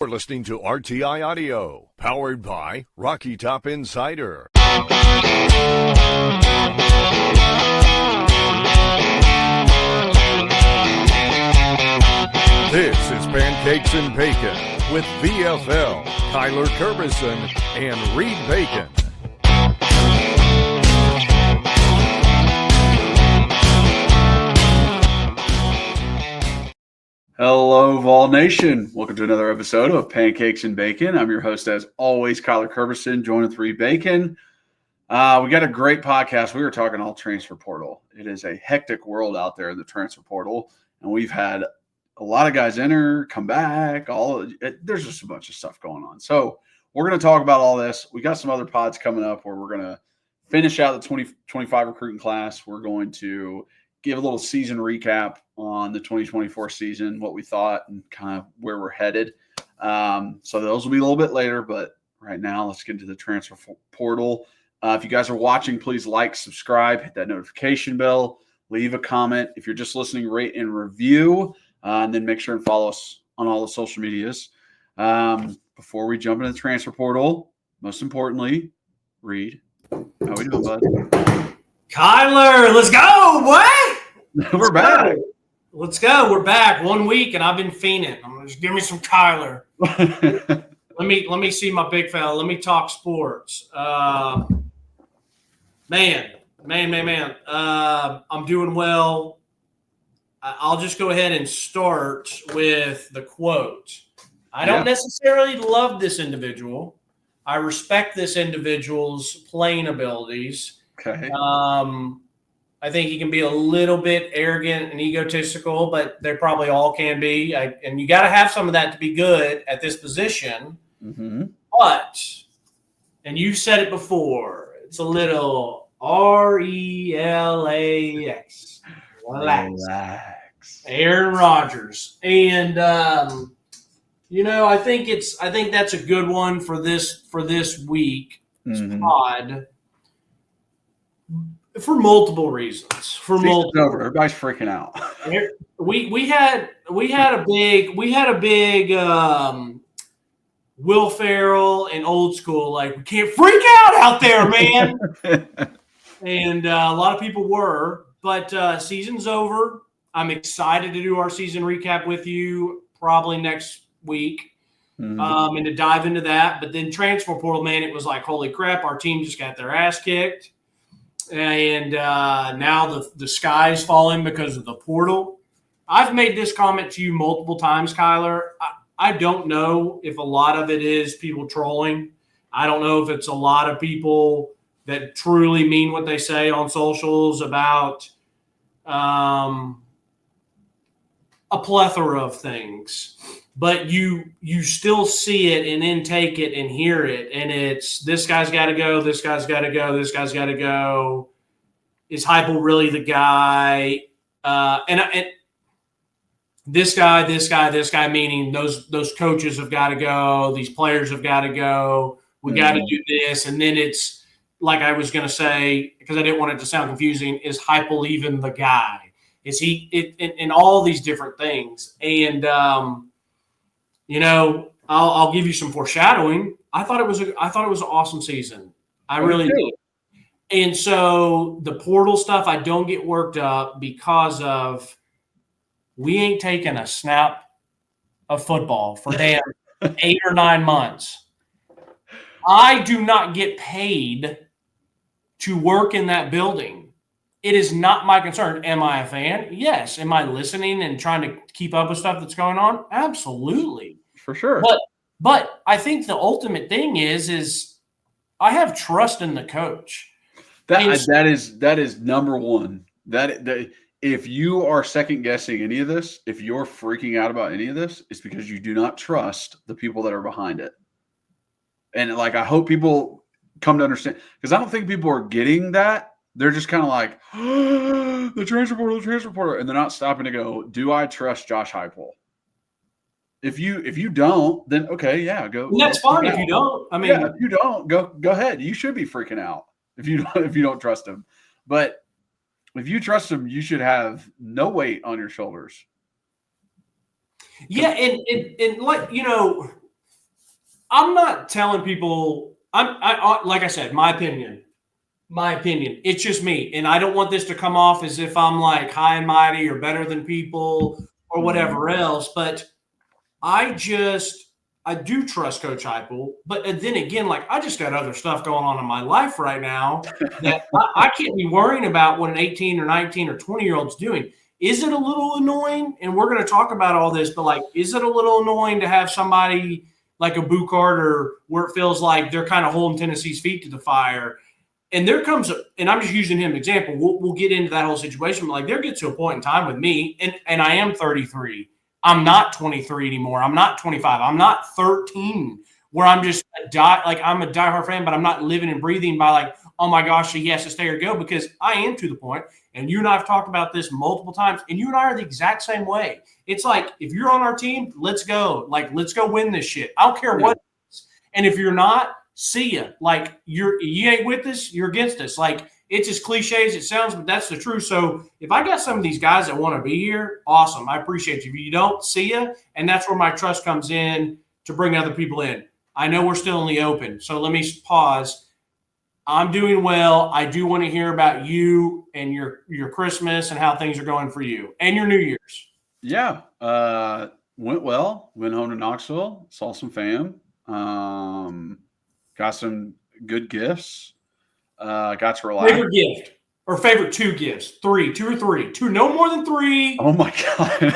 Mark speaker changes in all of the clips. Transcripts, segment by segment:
Speaker 1: You're listening to RTI Audio, powered by Rocky Top Insider. This is Pancakes and Bacon with VFL, Kyler Kerberson, and Reed Bacon.
Speaker 2: Hello, Vol Nation. Welcome to another episode of Pancakes and Bacon. I'm your host, as always, Kyler Kerberson, joined with Reed Bacon. We got a great podcast. We were talking all transfer portal. It is a hectic world out there in the transfer portal, and we've had a lot of guys enter, come back. There's just a bunch of stuff going on. So we're going to talk about all this. We got some other pods coming up where we're going to finish out the 2025 recruiting class. We're going to give a little season recap on the 2024 season, what we thought and kind of where we're headed. So those will be a little bit later, but right now let's get into the transfer portal. If you guys are watching, please like, subscribe, hit that notification bell, leave a comment. If you're just listening, rate and review, and then make sure and follow us on all the social medias. Before we jump into the transfer portal, most importantly, Reed, how we doing, bud?
Speaker 3: Kyler, let's go, boy.
Speaker 2: We're back.
Speaker 3: Let's go. We're back 1 week, and I've been fiending. Just give me some Kyler. Let me see my big fella. Let me talk sports. Man. I'm doing well. I'll just go ahead and start with the quote. I don't necessarily love this individual. I respect this individual's playing abilities.
Speaker 2: Okay.
Speaker 3: I think he can be a little bit arrogant and egotistical, but they probably all can be. And you got to have some of that to be good at this position.
Speaker 2: Mm-hmm.
Speaker 3: But, and you said it before, it's a little RELAX. Relax. Aaron Rodgers. And, I think that's a good one for this week.
Speaker 2: Mm-hmm.
Speaker 3: Pod. For multiple reasons.
Speaker 2: Everybody's freaking out.
Speaker 3: We had a big Will Ferrell and Old School, like, we can't freak out there, man. And a lot of people were, but season's over. I'm excited to do our season recap with you probably next week.
Speaker 2: Mm-hmm.
Speaker 3: And to dive into that. But then transfer portal, man, it was like, holy crap, our team just got their ass kicked. And now the sky's falling because of the portal. I've made this comment to you multiple times, Kyler. I don't know if a lot of it is people trolling. I don't know if it's a lot of people that truly mean what they say on socials about a plethora of things. But you still see it and then take it and hear it. And it's, this guy's got to go, this guy's got to go, this guy's got to go. Is Heupel really the guy? And this guy, meaning those coaches have got to go. These players have got to go. We got to do this. And then it's like I was going to say, because I didn't want it to sound confusing, is Heupel even the guy? Is he in all these different things? And, I'll give you some foreshadowing. I thought it was an awesome season. I really did. And so the portal stuff, I don't get worked up because of we ain't taking a snap of football for damn 8 or 9 months. I do not get paid to work in that building. It is not my concern. Am I a fan? Yes. Am I listening and trying to keep up with stuff that's going on? Absolutely.
Speaker 2: For sure.
Speaker 3: But I think the ultimate thing is I have trust in the coach.
Speaker 2: That is number one. That if you are second guessing any of this, if you're freaking out about any of this, it's because you do not trust the people that are behind it. And I hope people come to understand, because I don't think people are getting that. They're just kind of like, oh, the transfer portal, and they're not stopping to go, do I trust Josh Heupel? If you don't, then okay, yeah, go.
Speaker 3: And that's fine if you don't. I mean,
Speaker 2: if you don't, go ahead. You should be freaking out if you don't trust him. But if you trust him, you should have no weight on your shoulders.
Speaker 3: Yeah, and like, I'm not telling people. Like I said, my opinion. It's just me, and I don't want this to come off as if I'm like high and mighty or better than people or whatever else. But I do trust Coach Heupel, but then again, like I just got other stuff going on in my life right now that I can't be worrying about what an 18 or 19 or 20-year-old's doing. Is it a little annoying? And we're going to talk about all this, but like, is it a little annoying to have somebody like a Boo Carter where it feels like they're kind of holding Tennessee's feet to the fire? And there comes and I'm just using him as an example. We'll get into that whole situation. But like there gets to a point in time with me, and I am 33. I'm not 23 anymore. I'm not 25. I'm not 13 where I'm just I'm a diehard fan, but I'm not living and breathing by like, oh my gosh, he has to stay or go, because I am to the point, and you and I have talked about this multiple times, and you and I are the exact same way. It's like, if you're on our team, let's go. Like, let's go win this shit. I don't care what it is. And if you're not, see ya. Like, you ain't with us, you're against us. Like, it's as cliche as it sounds, but that's the truth. So if I got some of these guys that want to be here, awesome. I appreciate you. If you don't, see ya. And that's where my trust comes in to bring other people in. I know we're still in the open, so let me pause. I'm doing well. I do want to hear about you and your Christmas and how things are going for you and your New Year's.
Speaker 2: Yeah. Went well. Went home to Knoxville. Saw some fam. Got some good gifts. Got to relax.
Speaker 3: Favorite gift or favorite two gifts? Two or three. Two, no more than three.
Speaker 2: Oh my God.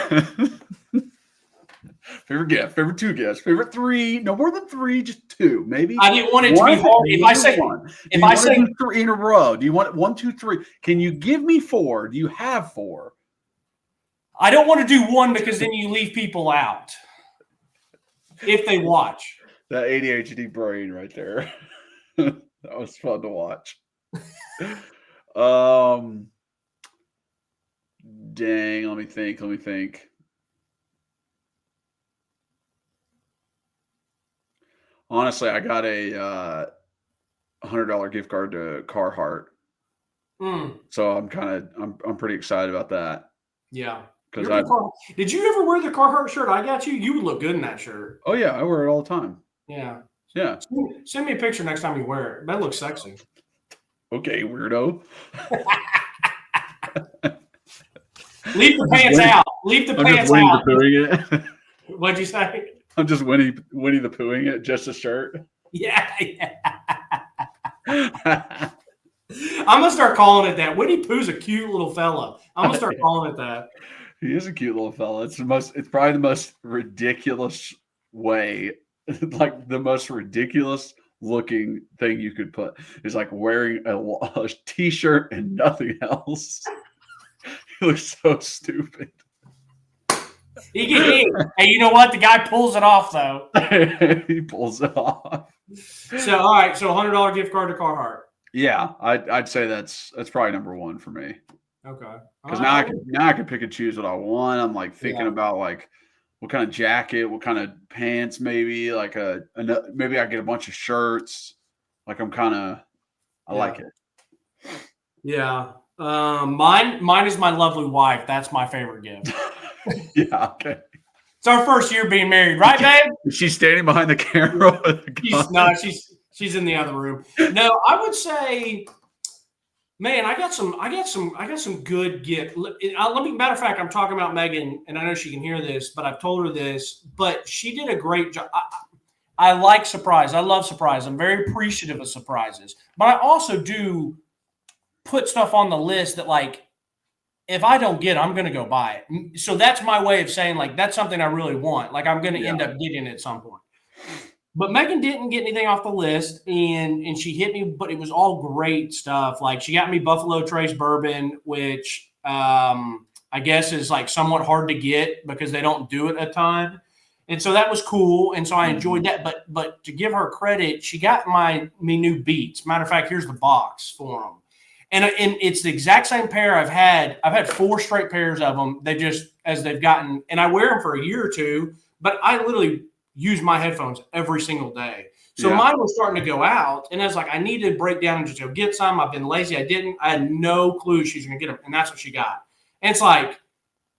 Speaker 2: Favorite gift, favorite two gifts, favorite three, no more than three, just two, maybe.
Speaker 3: I didn't want it to be hard. If I say
Speaker 2: three in a row, do you want 1, 2, 3? Can you give me 4? Do you have 4?
Speaker 3: I don't want to do one because then you leave people out if they watch.
Speaker 2: That ADHD brain right there. That was fun to watch. Dang, let me think. Honestly, I got a $100 gift card to Carhartt, so I'm pretty excited about that.
Speaker 3: Yeah,
Speaker 2: because
Speaker 3: did you ever wear the Carhartt shirt I got you? You would look good in that shirt.
Speaker 2: Oh yeah, I wear it all the time.
Speaker 3: Yeah. Send me a picture next time you wear it. That looks sexy.
Speaker 2: Okay, weirdo.
Speaker 3: Leave the pants out. Leave the pants out.
Speaker 2: It.
Speaker 3: What'd you say?
Speaker 2: I'm just Winnie the Poohing it, just a shirt.
Speaker 3: Yeah. I'm gonna start calling it that. Winnie Pooh's a cute little fella. I'm gonna start calling it that.
Speaker 2: He is a cute little fella. It's probably the most ridiculous way, like the most ridiculous looking thing you could put is like wearing a t-shirt and nothing else. He looks so stupid.
Speaker 3: Hey, you know what? The guy pulls it off, though.
Speaker 2: He pulls it off.
Speaker 3: So, all right. So, $100 gift card to Carhartt.
Speaker 2: Yeah, I'd say that's probably number one for me.
Speaker 3: Okay.
Speaker 2: Because now I can pick and choose what I want. I'm like thinking about like what kind of jacket, what kind of pants, maybe like maybe I get a bunch of shirts. Like I like it.
Speaker 3: Yeah. Mine is my lovely wife. That's my favorite gift.
Speaker 2: Yeah. Okay.
Speaker 3: It's our first year being married, right, babe?
Speaker 2: She's standing behind the camera.
Speaker 3: She's in the other room. No, I would say, man, I got some good gift. Matter of fact, I'm talking about Megan, and I know she can hear this, but I've told her this. But she did a great job. I like surprise. I love surprise. I'm very appreciative of surprises, but I also do put stuff on the list that, like, if I don't get it, I'm going to go buy it. So that's my way of saying, like, that's something I really want. Like, I'm going to end up getting it at some point. But Megan didn't get anything off the list, and she hit me, but it was all great stuff. Like, she got me Buffalo Trace bourbon, which I guess is, like, somewhat hard to get because they don't do it a ton. And so that was cool, and so I enjoyed that. But to give her credit, she got me new Beats. Matter of fact, here's the box for them. And it's the exact same pair I've had 4 straight pairs of them. They just, as they've gotten, and I wear them for a year or two, but I literally use my headphones every single day. So mine was starting to go out, and I was like, I need to break down and just go get some. I've been lazy. I had no clue she's going to get them, and that's what she got. And it's like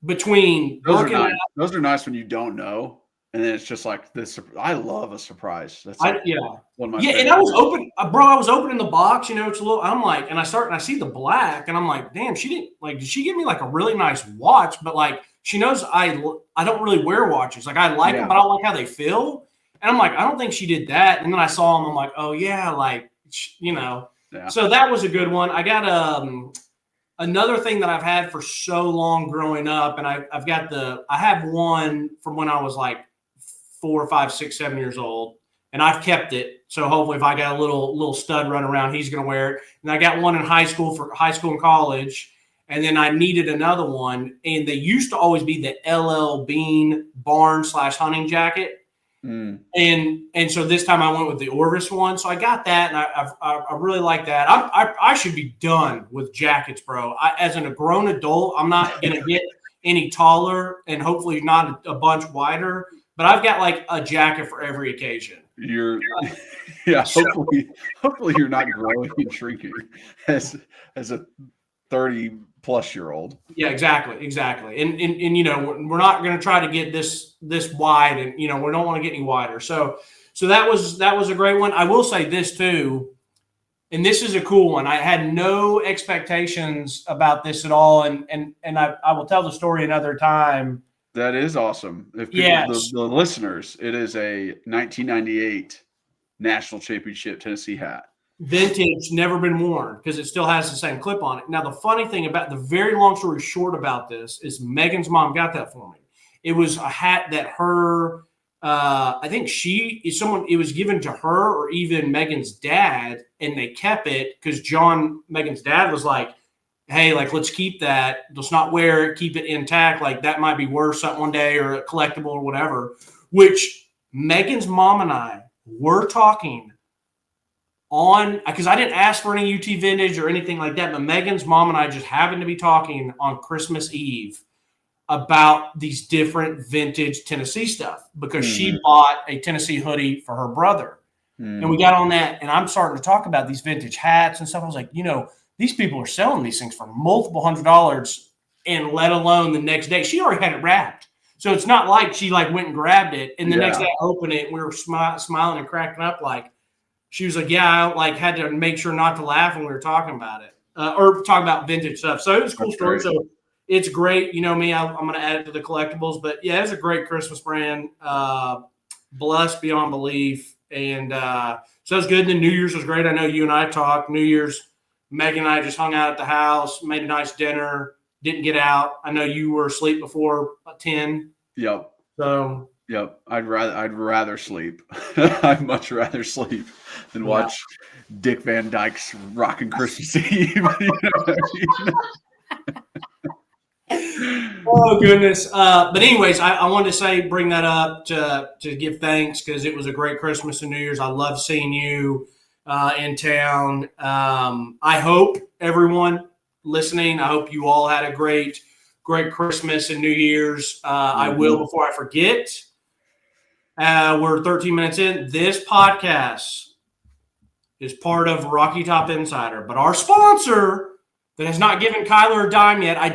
Speaker 3: between
Speaker 2: those are nice when you don't know, And then it's just like this. I love a surprise. That's
Speaker 3: one
Speaker 2: of my
Speaker 3: and
Speaker 2: favorite
Speaker 3: I was
Speaker 2: things.
Speaker 3: open, bro. I was opening the box, it's a little. I'm like, and I see the black, and I'm like, damn, she didn't like. Did she give me like a really nice watch? But like, she knows I don't really wear watches. Like I like them, but I don't like how they feel. And I'm like, I don't think she did that. And then I saw them. I'm like, oh yeah, like
Speaker 2: Yeah.
Speaker 3: So that was a good one. I got another thing that I've had for so long growing up, and I have one from when I was like 4, 5, 6, 7 years old, and I've kept it. So hopefully, if I got a little stud running around, he's going to wear it. And I got one in high school and college, and then I needed another one. And they used to always be the LL Bean barn / hunting jacket. And so this time I went with the Orvis one. So I got that, and I really like that. I should be done with jackets, bro. As a grown adult, I'm not going to get any taller, and hopefully not a bunch wider. But I've got like a jacket for every occasion.
Speaker 2: Hopefully you're not growing and shrinking as a 30-plus-year-old.
Speaker 3: Yeah, exactly. And we're not going to try to get this wide, and we don't want to get any wider. So that was a great one. I will say this too, and this is a cool one. I had no expectations about this at all, and I will tell the story another time.
Speaker 2: That is awesome. If people, the listeners, it is a 1998 National Championship Tennessee hat.
Speaker 3: Vintage, never been worn, because it still has the same clip on it. Now, the funny thing about the very long story short about this is Megan's mom got that for me. It was a hat that I think it was given to her or even Megan's dad, and they kept it because Megan's dad was like, hey, like, let's keep that. Let's not wear it. Keep it intact. Like, that might be worth something one day, or a collectible or whatever, which Megan's mom and I were talking on, because I didn't ask for any UT vintage or anything like that, but Megan's mom and I just happened to be talking on Christmas Eve about these different vintage Tennessee stuff, because she bought a Tennessee hoodie for her brother. And we got on that, and I'm starting to talk about these vintage hats and stuff. I was like, these people are selling these things for multiple $100s, and let alone the next day. She already had it wrapped. So it's not like she like went and grabbed it, and the next day I opened it, and we were smiling and cracking up. Like, she was like, yeah, I like had to make sure not to laugh when we were talking about it, or talking about vintage stuff. So it was a cool story. So it's great. You know me, I'm going to add it to the collectibles. But yeah, it's a great Christmas brand. Blessed beyond belief. And so it's good. And then New Year's was great. I know you and I talked. New Year's, Megan and I just hung out at the house, made a nice dinner, didn't get out. I know you were asleep before 10.
Speaker 2: Yep.
Speaker 3: So.
Speaker 2: Yep. I'd rather sleep. I'd much rather sleep than watch Dick Van Dyke's Rockin' Christmas Eve.
Speaker 3: Oh goodness! But anyways, I wanted to bring that up to give thanks, because it was a great Christmas and New Year's. I love seeing you in town. I hope everyone listening, I hope you all had a great Christmas and New Year's. I will, before I forget. We're 13 minutes in. This podcast is part of Rocky Top Insider, but our sponsor that has not given Kyler a dime yet. I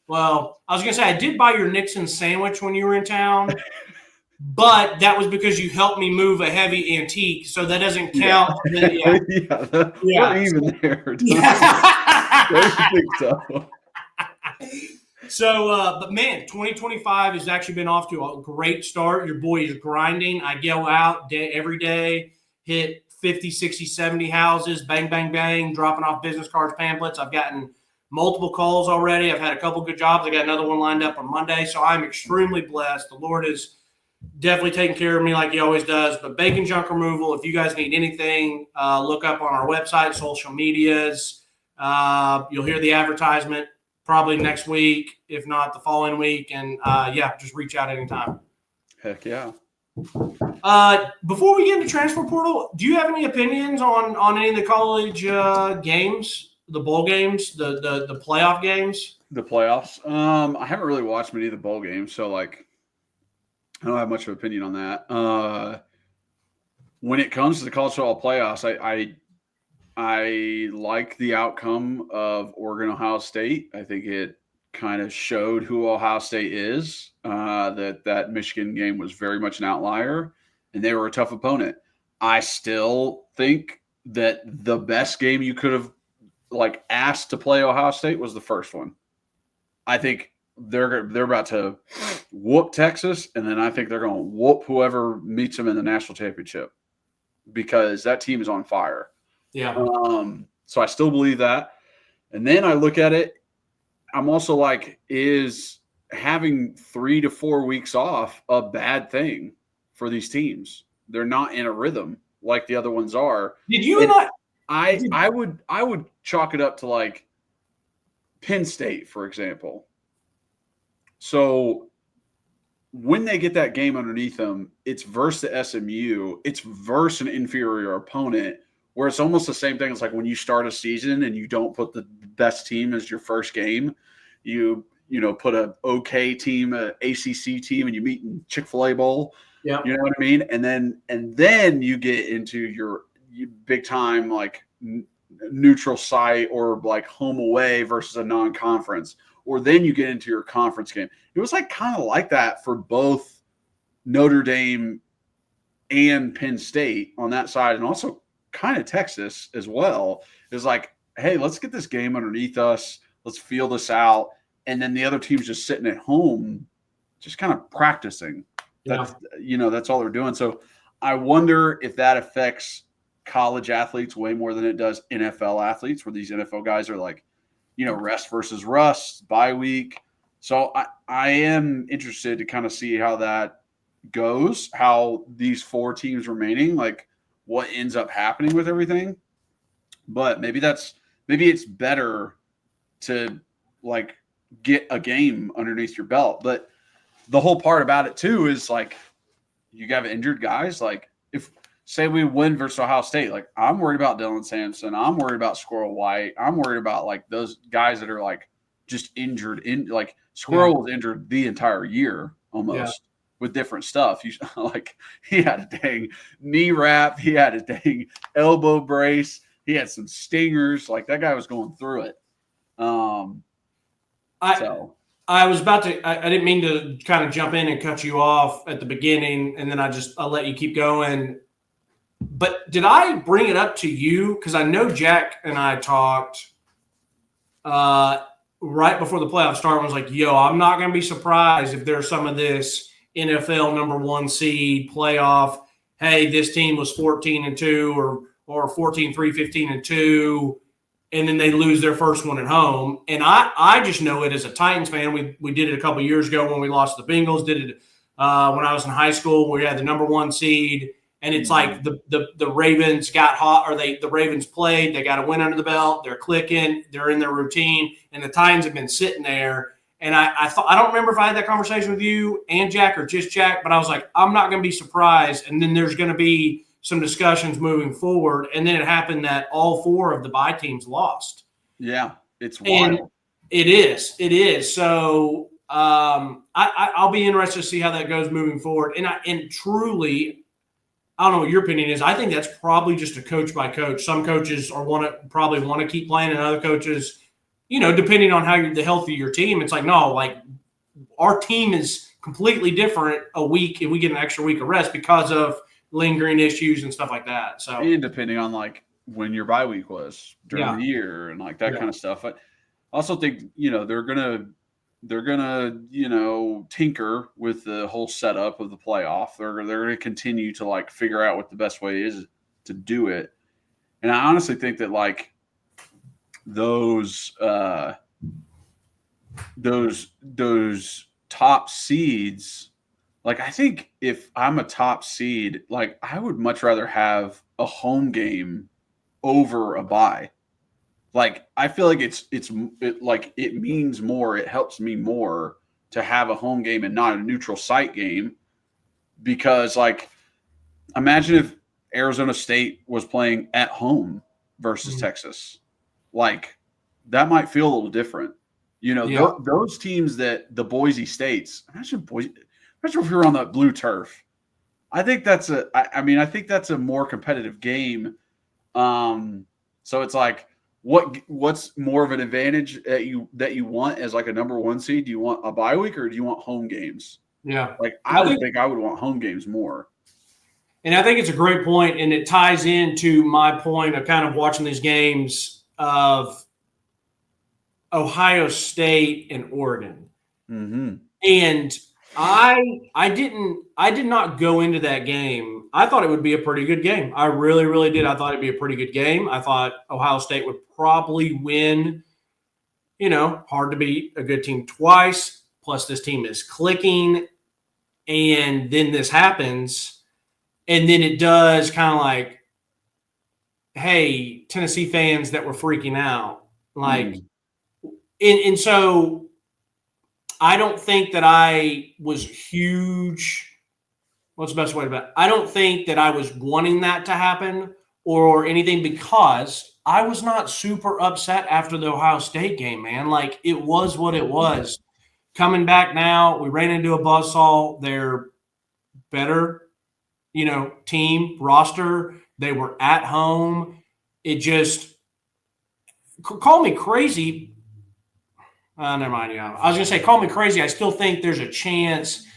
Speaker 3: was going to say, I did buy your Nixon sandwich when you were in town, but that was because you helped me move a heavy antique, so that doesn't count.
Speaker 2: We're even there. I don't think so.
Speaker 3: So, but man, 2025 has actually been off to a great start. Your boy is grinding. I go out every day, hit 50, 60, 70 houses, bang, bang, bang, dropping off business cards, pamphlets. I've gotten multiple calls already. I've had a couple good jobs. I got another one lined up on Monday. So I'm extremely blessed. The Lord is definitely taking care of me like he always does. But bacon junk removal, if you guys need anything, look up on our website, social medias. You'll hear the advertisement probably next week, if not the following week. And just reach out anytime.
Speaker 2: Heck yeah.
Speaker 3: Before we get into transfer portal, do you have any opinions on any of the college games, the bowl games, the playoff games?
Speaker 2: The playoffs? I haven't really watched many of the bowl games, so like I don't have much of an opinion on that. When it comes to the college football playoffs, I like the outcome of Oregon, Ohio State. I think it kind of showed who Ohio State is. That Michigan game was very much an outlier, and they were a tough opponent. I still think that the best game you could have asked to play Ohio State was the first one. I think they're about to whoop Texas, and then I think they're going to whoop whoever meets them in the national championship because that team is on fire.
Speaker 3: Yeah.
Speaker 2: So I still believe that. And then I look at it, I'm also like, is having 3 to 4 weeks off a bad thing for these teams? They're not in a rhythm like the other ones are.
Speaker 3: Did you not?
Speaker 2: I would chalk it up to like Penn State, for example. So when they get that game underneath them, it's versus the SMU, it's versus an inferior opponent, where it's almost the same thing as like when you start a season and you don't put the best team as your first game, you put a okay team, a ACC team, and you meet in Chick-fil-A Bowl.
Speaker 3: Yeah,
Speaker 2: you know what I mean. And then you get into your big time like neutral site or like home away versus a non-conference, or then you get into your conference game. It was like kind of like that for both Notre Dame and Penn State on that side, and also kind of Texas as well. It was like, hey, let's get this game underneath us. Let's feel this out. And then the other team's just sitting at home, just kind of practicing. That's all they're doing. So I wonder if that affects college athletes way more than it does NFL athletes, where these NFL guys are like, rest versus rust, bye week. So I am interested to kind of see how that goes, how these 4 teams remaining, like what ends up happening with everything. But maybe it's better to like get a game underneath your belt. But the whole part about it too is like you have injured guys. Like if say we win versus Ohio State, like I'm worried about Dylan Sampson. I'm worried about Squirrel White. I'm worried about like those guys that are like just injured. Like Squirrel was injured the entire year almost with different stuff. Like he had a dang knee wrap. He had a dang elbow brace. He had some stingers. Like that guy was going through it.
Speaker 3: I was about to. I didn't mean to kind of jump in and cut you off at the beginning, and then I'll let you keep going. But did I bring it up to you? Because I know Jack and I talked right before the playoffs started. Was like, "Yo, I'm not going to be surprised if there's some of this NFL number 1 seed playoff. Hey, this team was 14-2 or 14-3, 15-2." And then they lose their first one at home. And I just know it as a Titans fan. We did it a couple of years ago when we lost to the Bengals. Did it when I was in high school. We had the number 1 seed. And it's like the Ravens got hot, or the Ravens played. They got a win under the belt. They're clicking. They're in their routine. And the Titans have been sitting there. And I thought, I don't remember if I had that conversation with you and Jack or just Jack, but I was like, I'm not going to be surprised. And then there's going to be some discussions moving forward. And then it happened that all 4 of the bye teams lost.
Speaker 2: Yeah, it's wild.
Speaker 3: And it is. So I'll be interested to see how that goes moving forward. And truly, I don't know what your opinion is. I think that's probably just a coach by coach. Some coaches probably want to keep playing, and other coaches, depending on how the health of your team, it's like, no, like our team is completely different a week if we get an extra week of rest because of lingering issues and stuff like that. So,
Speaker 2: and depending on like when your bye week was during the year and like that kind of stuff. I also think they're gonna tinker with the whole setup of the playoff. They're gonna continue to like figure out what the best way is to do it. And I honestly think that like those top seeds. Like, I think if I'm a top seed, like I would much rather have a home game over a bye. Like, I feel like it means more. It helps me more to have a home game and not a neutral site game, because like, imagine if Arizona State was playing at home versus Texas, like that might feel a little different. Those teams that the Boise States, imagine if we were on that blue turf. I think that's I think that's a more competitive game. So it's like, what's more of an advantage that you want as like a number 1 seed? Do you want a bye week or do you want home games?
Speaker 3: Yeah.
Speaker 2: Like I would want home games more.
Speaker 3: And I think it's a great point, and it ties into my point of kind of watching these games of Ohio State and Oregon.
Speaker 2: Mm-hmm.
Speaker 3: And I did not go into that game. I thought it would be a pretty good game. I really, really did. I thought it'd be a pretty good game. I thought Ohio State would probably win. Hard to beat a good team twice. Plus, this team is clicking. And then this happens. And then it does kind of like, hey, Tennessee fans that were freaking out. Like, and so I don't think that I was huge. What's the best way to put it? I don't think that I was wanting that to happen or anything, because I was not super upset after the Ohio State game, man. Like, it was what it was. Coming back now, we ran into a buzzsaw. They're better, team, roster. They were at home. It just – call me crazy. Never mind. Yeah, I was going to say, call me crazy. I still think there's a chance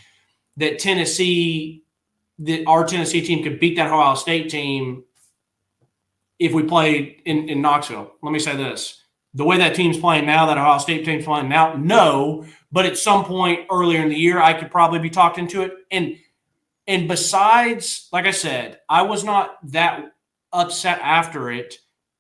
Speaker 3: that our Tennessee team could beat that Ohio State team if we played in Knoxville. Let me say this. The way that team's playing now, that Ohio State team's playing now, no. But at some point earlier in the year, I could probably be talked into it. And besides, like I said, I was not that upset after it,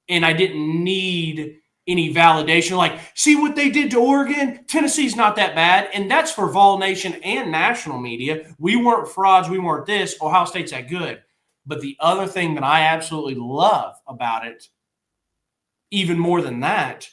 Speaker 3: and I didn't need any validation. Like, see what they did to Oregon? Tennessee's not that bad. And that's for Vol Nation and national media. We weren't frauds. We weren't this. Ohio State's that good. But the other thing that I absolutely love about it, even more than that,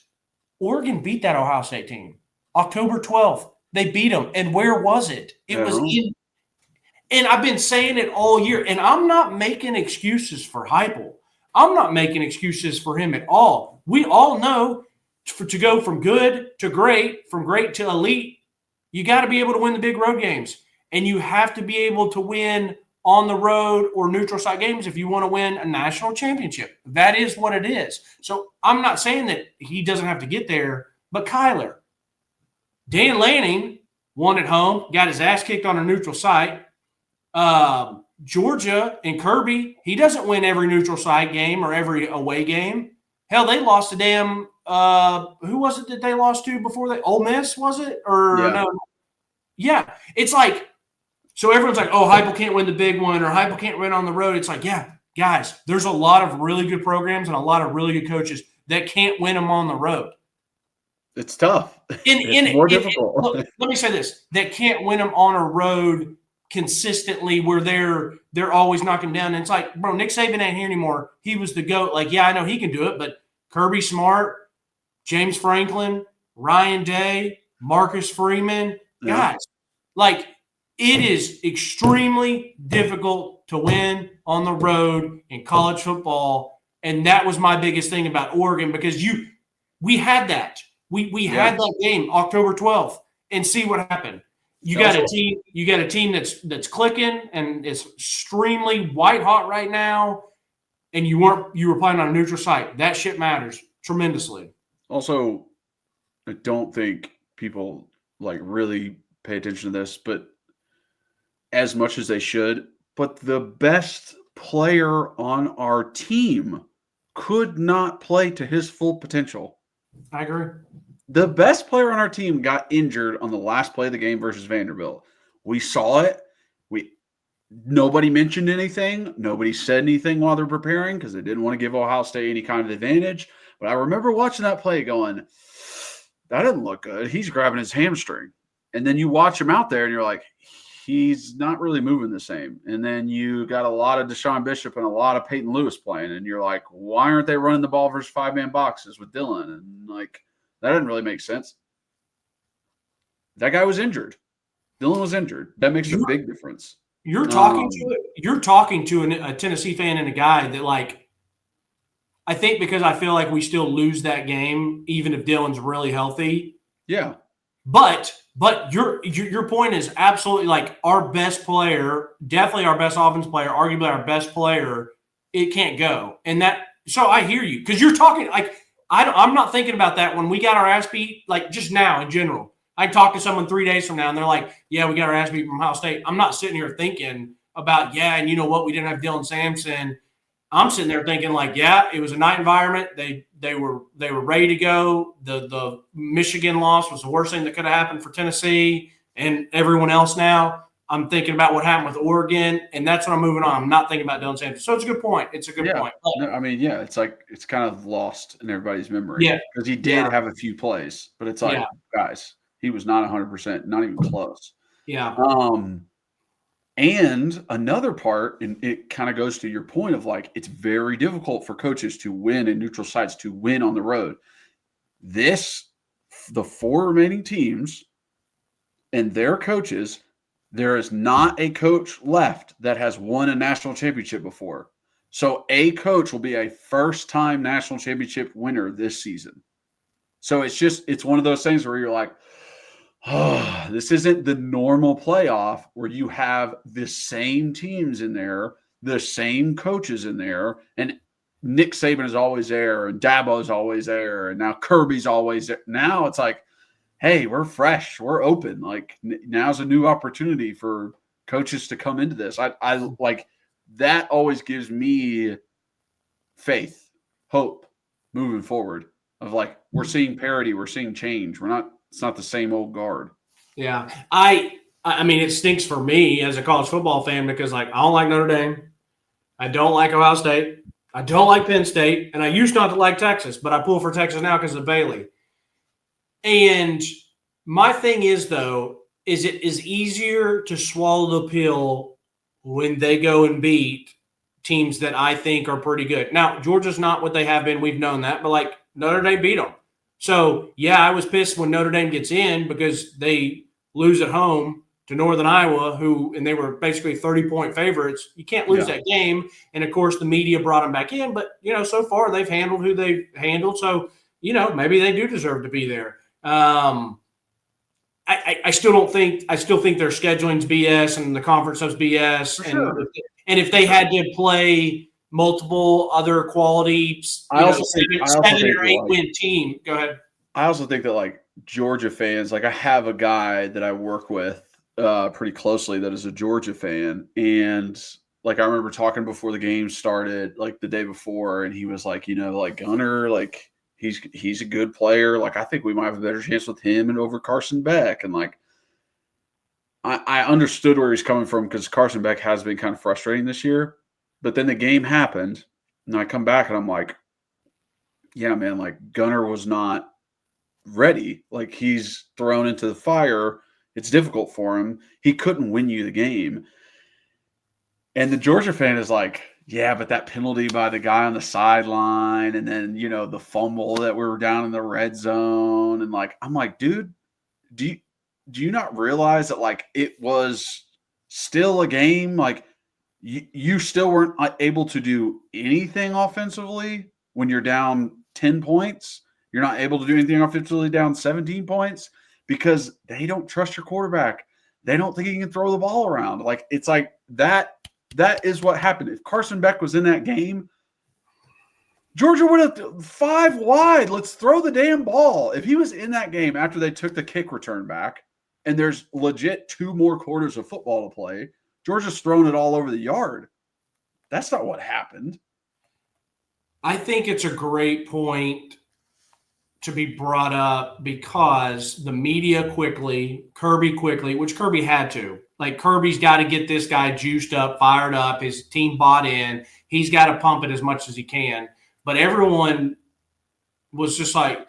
Speaker 3: Oregon beat that Ohio State team. October 12th, they beat them. And where was it? It was in – and I've been saying it all year. And I'm not making excuses for Heupel. I'm not making excuses for him at all. We all know to go from good to great, from great to elite, you got to be able to win the big road games. And you have to be able to win on the road or neutral site games if you want to win a national championship. That is what it is. So I'm not saying that he doesn't have to get there, but Kyler, Dan Lanning won at home, got his ass kicked on a neutral site. Georgia and Kirby, he doesn't win every neutral site game or every away game. Hell, they lost to damn who was it that they lost to before that? Ole Miss, was it? Or no? Yeah. It's like, so everyone's like, oh, Heupel can't win the big one or Heupel can't win on the road. It's like, yeah, guys, there's a lot of really good programs and a lot of really good coaches that can't win them on the road.
Speaker 2: It's tough. It's more difficult.
Speaker 3: Look, let me say this. That can't win them on a road consistently where they're always knocking down. And it's like, bro, Nick Saban ain't here anymore. He was the GOAT. Like, yeah, I know he can do it, but Kirby Smart, James Franklin, Ryan Day, Marcus Freeman, guys, like, it is extremely difficult to win on the road in college football. And that was my biggest thing about Oregon, because we had that. We had that game October 12th, and see what happened. You got a team that's clicking and is extremely white hot right now, and you were playing on a neutral site. That shit matters tremendously.
Speaker 2: Also, I don't think people like really pay attention to this, but as much as they should, but the best player on our team could not play to his full potential.
Speaker 3: I agree.
Speaker 2: The best player on our team got injured on the last play of the game versus Vanderbilt. We saw it. Nobody mentioned anything. Nobody said anything while they're preparing because they didn't want to give Ohio State any kind of advantage. But I remember watching that play going, that didn't look good. He's grabbing his hamstring. And then you watch him out there and you're like, he's not really moving the same. And then you got a lot of Deshaun Bishop and a lot of Peyton Lewis playing. And you're like, why aren't they running the ball versus 5-man boxes with Dylan? And like, that didn't really make sense. That guy was injured. Dylan was injured. That makes a big difference.
Speaker 3: You're talking to a Tennessee fan and a guy that, like, I think because I feel like we still lose that game, even if Dylan's really healthy.
Speaker 2: Yeah.
Speaker 3: But your point is absolutely, like, our best player, definitely our best offense player, arguably our best player, it can't go. And that, so I hear you, because you're talking like I'm not thinking about that when we got our ass beat, like just now in general. I talk to someone 3 days from now and they're like, yeah, we got our ass beat from Ohio State. I'm not sitting here thinking about, and you know what, we didn't have Dylan Sampson. I'm sitting there thinking like, yeah, it was a night environment. They were ready to go. The Michigan loss was the worst thing that could have happened for Tennessee and everyone else now. I'm thinking about what happened with Oregon, and that's what I'm moving on. I'm not thinking about Dylan Sampson. So it's a good point. It's a good point.
Speaker 2: No, I mean, it's like it's kind of lost in everybody's memory.
Speaker 3: Yeah.
Speaker 2: Because he did have a few plays, but it's like, guys, he was not 100%, not even close.
Speaker 3: Yeah.
Speaker 2: And another part, and it kind of goes to your point of like, it's very difficult for coaches to win in neutral sites, to win on the road. The 4 remaining teams and their coaches, there is not a coach left that has won a national championship before. So a coach will be a first-time national championship winner this season. So it's one of those things where you're like, oh, this isn't the normal playoff where you have the same teams in there, the same coaches in there, and Nick Saban is always there, and Dabo's always there, and now Kirby's always there. Now it's like, hey, we're fresh, we're open. Like now's a new opportunity for coaches to come into this. I like that. Always gives me faith, hope, moving forward. Of like we're seeing parity, we're seeing change. It's not the same old guard.
Speaker 3: Yeah, I mean, it stinks for me as a college football fan because like I don't like Notre Dame, I don't like Ohio State, I don't like Penn State, and I used not to like Texas, but I pull for Texas now because of Bailey. And my thing is, though, is it is easier to swallow the pill when they go and beat teams that I think are pretty good. Now, Georgia's not what they have been. We've known that. But, like, Notre Dame beat them. So, yeah, I was pissed when Notre Dame gets in because they lose at home to Northern Iowa, and they were basically 30-point favorites. You can't lose that game. And, of course, the media brought them back in. But, so far they've handled who they've handled. So, maybe they do deserve to be there. I still think their scheduling's BS and the conference stuff's BS.
Speaker 2: Sure.
Speaker 3: And if they had to play multiple other quality, seven or 8 win team, go ahead.
Speaker 2: I also think that like Georgia fans, like I have a guy that I work with pretty closely that is a Georgia fan, and like I remember talking before the game started, like the day before, and he was like, like Gunner, like. He's a good player. Like I think we might have a better chance with him and over Carson Beck. And like I understood where he's coming from because Carson Beck has been kind of frustrating this year. But then the game happened, and I come back and I'm like, yeah, man, like Gunner was not ready. Like he's thrown into the fire. It's difficult for him. He couldn't win you the game. And the Georgia fan is like, yeah, but that penalty by the guy on the sideline and then, the fumble that we were down in the red zone. And like, I'm like, dude, do you not realize that like it was still a game? Like you still weren't able to do anything offensively when you're down 10 points. You're not able to do anything offensively down 17 points because they don't trust your quarterback. They don't think he can throw the ball around. Like, it's like that. That is what happened. If Carson Beck was in that game, Georgia would have 5 wide. Let's throw the damn ball. If he was in that game after they took the kick return back and there's legit 2 more quarters of football to play, Georgia's thrown it all over the yard. That's not what happened.
Speaker 3: I think it's a great point to be brought up because the media Kirby quickly, which Kirby had to. Like, Kirby's got to get this guy juiced up, fired up. His team bought in. He's got to pump it as much as he can. But everyone was just like,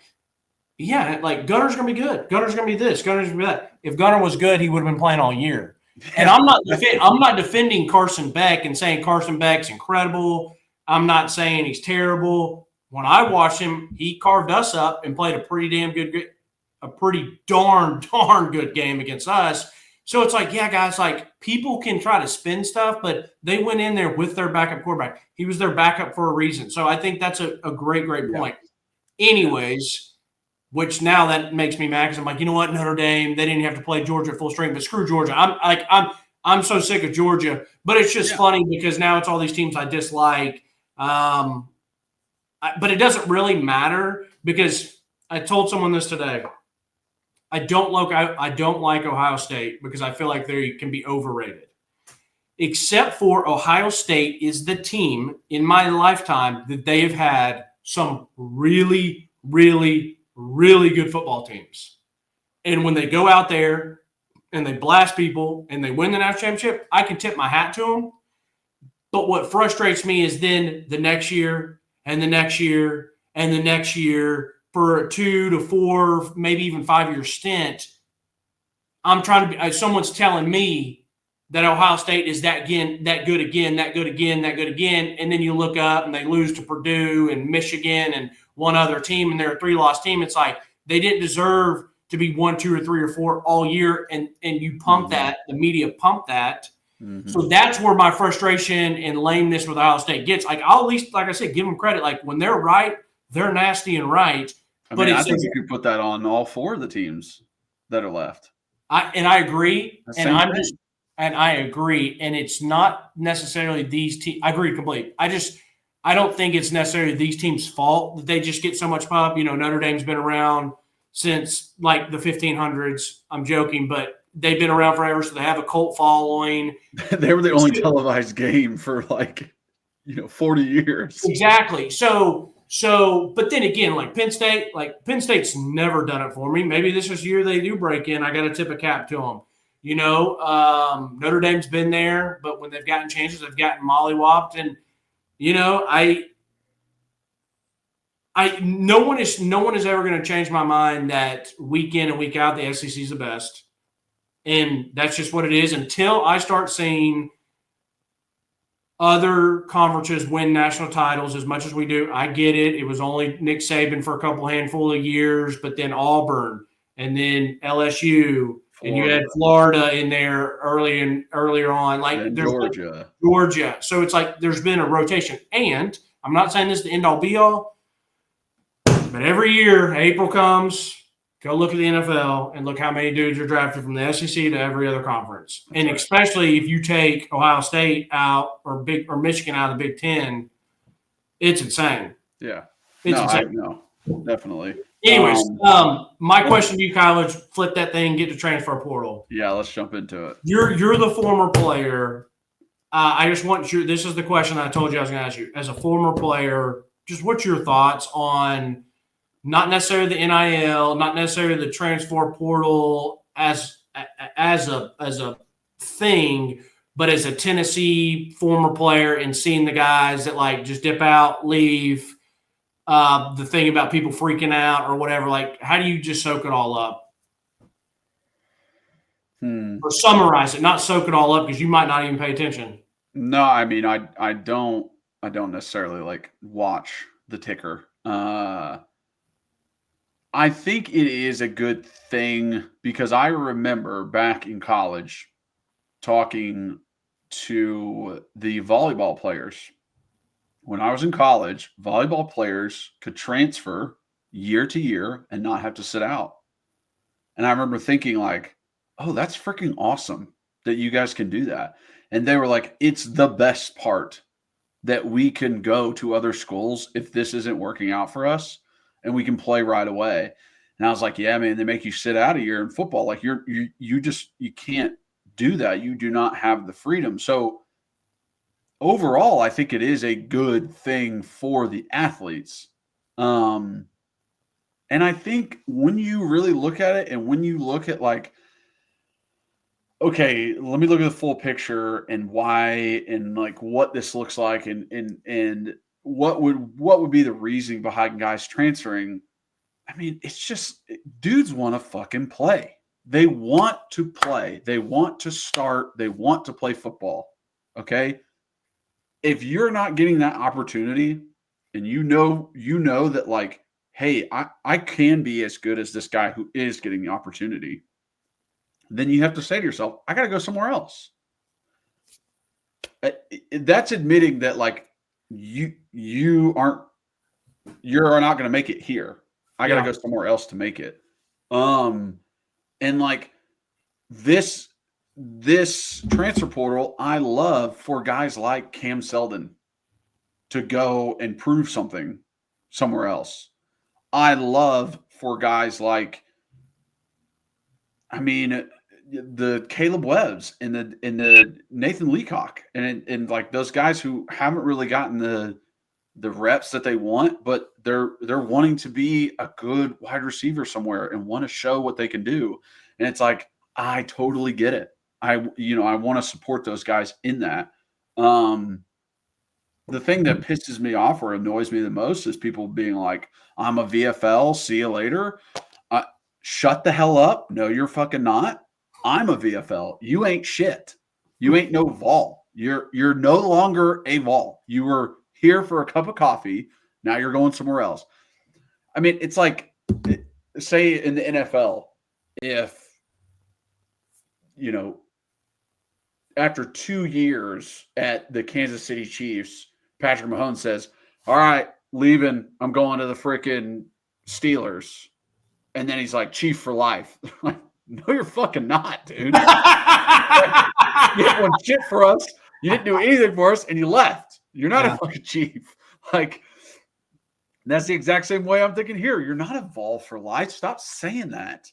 Speaker 3: yeah, like, Gunner's going to be good. Gunner's going to be this. Gunner's going to be that. If Gunner was good, he would have been playing all year. And I'm not defending Carson Beck and saying Carson Beck's incredible. I'm not saying he's terrible. When I watched him, he carved us up and played a pretty darn good game against us. So it's like, yeah, guys, like people can try to spin stuff, but they went in there with their backup quarterback. He was their backup for a reason. So I think that's a great point. Anyways, which now that makes me mad because I'm like, you know what, Notre Dame, they didn't have to play Georgia at full strength, but screw Georgia. I'm so sick of Georgia, but it's just funny because now it's all these teams I dislike. I but it doesn't really matter because I told someone this today. I don't like Ohio State because I feel like they can be overrated. Except for Ohio State is the team in my lifetime that they have had some really, really, really good football teams. And when they go out there and they blast people and they win the national championship, I can tip my hat to them. But what frustrates me is then the next year and the next year and the next year for a 2 to 4, maybe even 5-year stint, I'm trying to be – someone's telling me that Ohio State is that good again, and then you look up and they lose to Purdue and Michigan and one other team, and they're a 3-loss team. It's like they didn't deserve to be 1, 2, or 3, or 4 all year, and you pump that, the media pump that. So that's where my frustration and lameness with Ohio State gets. Like I'll at least, like I said, give them credit. Like when they're right, they're nasty and right.
Speaker 2: I think you could put that on all 4 of the teams that are left. I
Speaker 3: agree, I agree, and it's not necessarily these teams. I agree completely. I don't think it's necessarily these teams' fault that they just get so much pub. Notre Dame's been around since like the 1500s. I'm joking, but they've been around forever, so they have a cult following.
Speaker 2: They were the only televised game for 40 years.
Speaker 3: Exactly. So, but then again, like Penn State's never done it for me. Maybe this is year they do break in. I got to tip a cap to them. Notre Dame's been there, but when they've gotten chances, they've gotten mollywopped. And, no one is ever going to change my mind that week in and week out, the SEC is the best. And that's just what it is until I start seeing other conferences win national titles as much as we do. I get it. It was only Nick Saban for a couple handful of years, but then Auburn and then LSU. And you had Florida in there earlier on, like Georgia. So it's like there's been a rotation. And I'm not saying this to end all be all, but every year April comes, go look at the NFL and look how many dudes are drafted from the SEC to every other conference. That's and right. Especially if you take Ohio State out or Michigan out of the Big Ten, it's insane.
Speaker 2: Yeah,
Speaker 3: it's insane.
Speaker 2: No, definitely.
Speaker 3: Anyways, my question to you, Kyle, is flip that thing, get to transfer portal.
Speaker 2: Yeah, let's jump into it.
Speaker 3: You're the former player. I just want you – this is the question I told you I was going to ask you. As a former player, just what's your thoughts on not necessarily the NIL, not necessarily the transfer portal as a thing, but as a Tennessee former player and seeing the guys that, like, just dip out, leave – the thing about people freaking out or whatever, like how do you just soak it all up? Or summarize it, not soak it all up because you might not even pay attention.
Speaker 2: No, I mean, I don't necessarily like watch the ticker. I think it is a good thing because I remember back in college talking to the volleyball players. When I was in college, volleyball players could transfer year to year and not have to sit out. And I remember thinking like, oh, that's freaking awesome that you guys can do that. And they were like, it's the best part that we can go to other schools if this isn't working out for us and we can play right away. And I was like, yeah, man, they make you sit out a year in football. Like you can't do that. You do not have the freedom. So overall, I think it is a good thing for the athletes. And I think when you really look at it and when you look at like, okay, let me look at the full picture and why and like what this looks like and what would be the reasoning behind guys transferring. I mean, it's just dudes want to fucking play. They want to play. They want to start. They want to play football. Okay. If you're not getting that opportunity and you know that like, hey, I can be as good as this guy who is getting the opportunity, then you have to say to yourself, I got to go somewhere else. That's admitting that like you're not going to make it here. I got to go somewhere else to make it. And like this transfer portal, I love for guys like Cam Seldon to go and prove something somewhere else. I love for guys like, the Caleb Webbs and the Nathan Leacock and like those guys who haven't really gotten the reps that they want, but they're wanting to be a good wide receiver somewhere and want to show what they can do. And it's like, I totally get it. I want to support those guys in that. The thing that pisses me off or annoys me the most is people being like, I'm a VFL, see you later. Shut the hell up. No, you're fucking not. I'm a VFL. You ain't shit. You ain't no Vol. You're no longer a Vol. You were here for a cup of coffee. Now you're going somewhere else. I mean, it's like, say in the NFL, if, after 2 years at the Kansas City Chiefs, Patrick Mahomes says, all right, leaving. I'm going to the freaking Steelers. And then he's like, Chief for life. Like, no, you're fucking not, dude. You didn't want shit for us. You didn't do anything for us, and you left. You're not a fucking Chief. Like, that's the exact same way I'm thinking here. You're not a Vol for life. Stop saying that.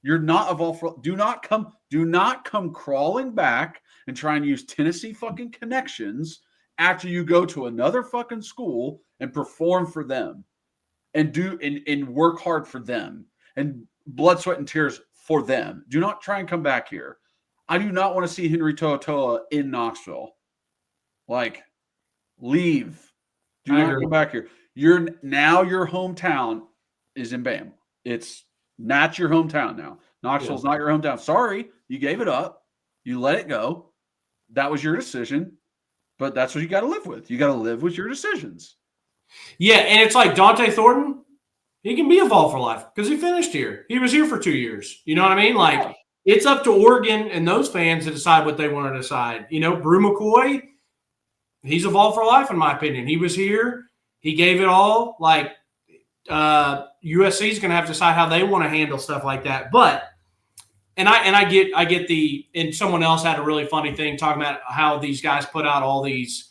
Speaker 2: You're not a Vol for. Do not come crawling back and try and use Tennessee fucking connections after you go to another fucking school and perform for them and and work hard for them and blood, sweat, and tears for them. Do not try and come back here. I do not want to see Henry To'oTo'o in Knoxville. Like, leave. Do not come back here. Your hometown is in Bama. It's not your hometown now. Knoxville's not your hometown. Sorry, you gave it up. You let it go. That was your decision, but that's what you got to live with. You got to live with your decisions.
Speaker 3: Yeah, and it's like Dante Thornton. He can be a Vol for life because he finished here. He was here for 2 years. You know what I mean? Like, it's up to Oregon and those fans to decide what they want to decide. Brew McCoy, he's a Vol for life in my opinion. He was here. He gave it all. Like, USC is going to have to decide how they want to handle stuff like that. But and I get and someone else had a really funny thing talking about how these guys put out all these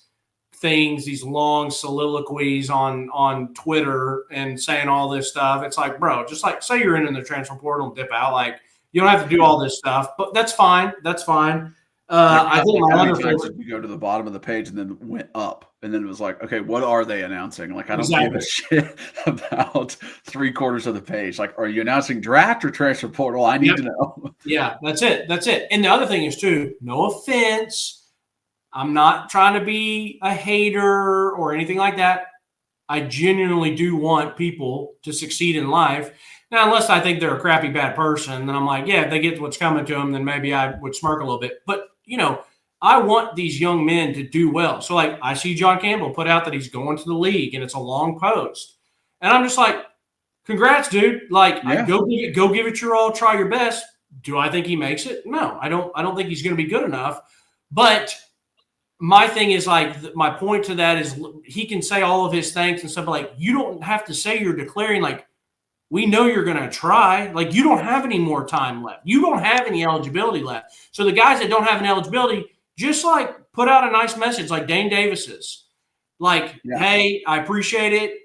Speaker 3: things, these long soliloquies on Twitter and saying all this stuff. It's like, bro, just like say you're in the transfer portal and dip out. Like, you don't have to do all this stuff, but that's fine. That's fine. I think my other favorite.
Speaker 2: You go to the bottom of the page and then went up, and then it was like, okay, what are they announcing? Like, I don't give a shit about 3/4 of the page. Like, are you announcing draft or transfer portal? I need to know.
Speaker 3: Yeah, that's it. That's it. And the other thing is too, no offense, I'm not trying to be a hater or anything like that. I genuinely do want people to succeed in life. Now, unless I think they're a crappy, bad person, then I'm like, yeah, if they get what's coming to them, then maybe I would smirk a little bit. But, I want these young men to do well. So, like, I see John Campbell put out that he's going to the league, and it's a long post. And I'm just like, congrats, dude. Like, go give it your all, try your best. Do I think he makes it? No, I don't think he's going to be good enough. But my thing is, like, my point to that is he can say all of his thanks and stuff, but, like, you don't have to say you're declaring, like, we know you're going to try. Like, you don't have any more time left. You don't have any eligibility left. So the guys that don't have an eligibility, just, like, put out a nice message like Dane Davis's. Like, hey, I appreciate it.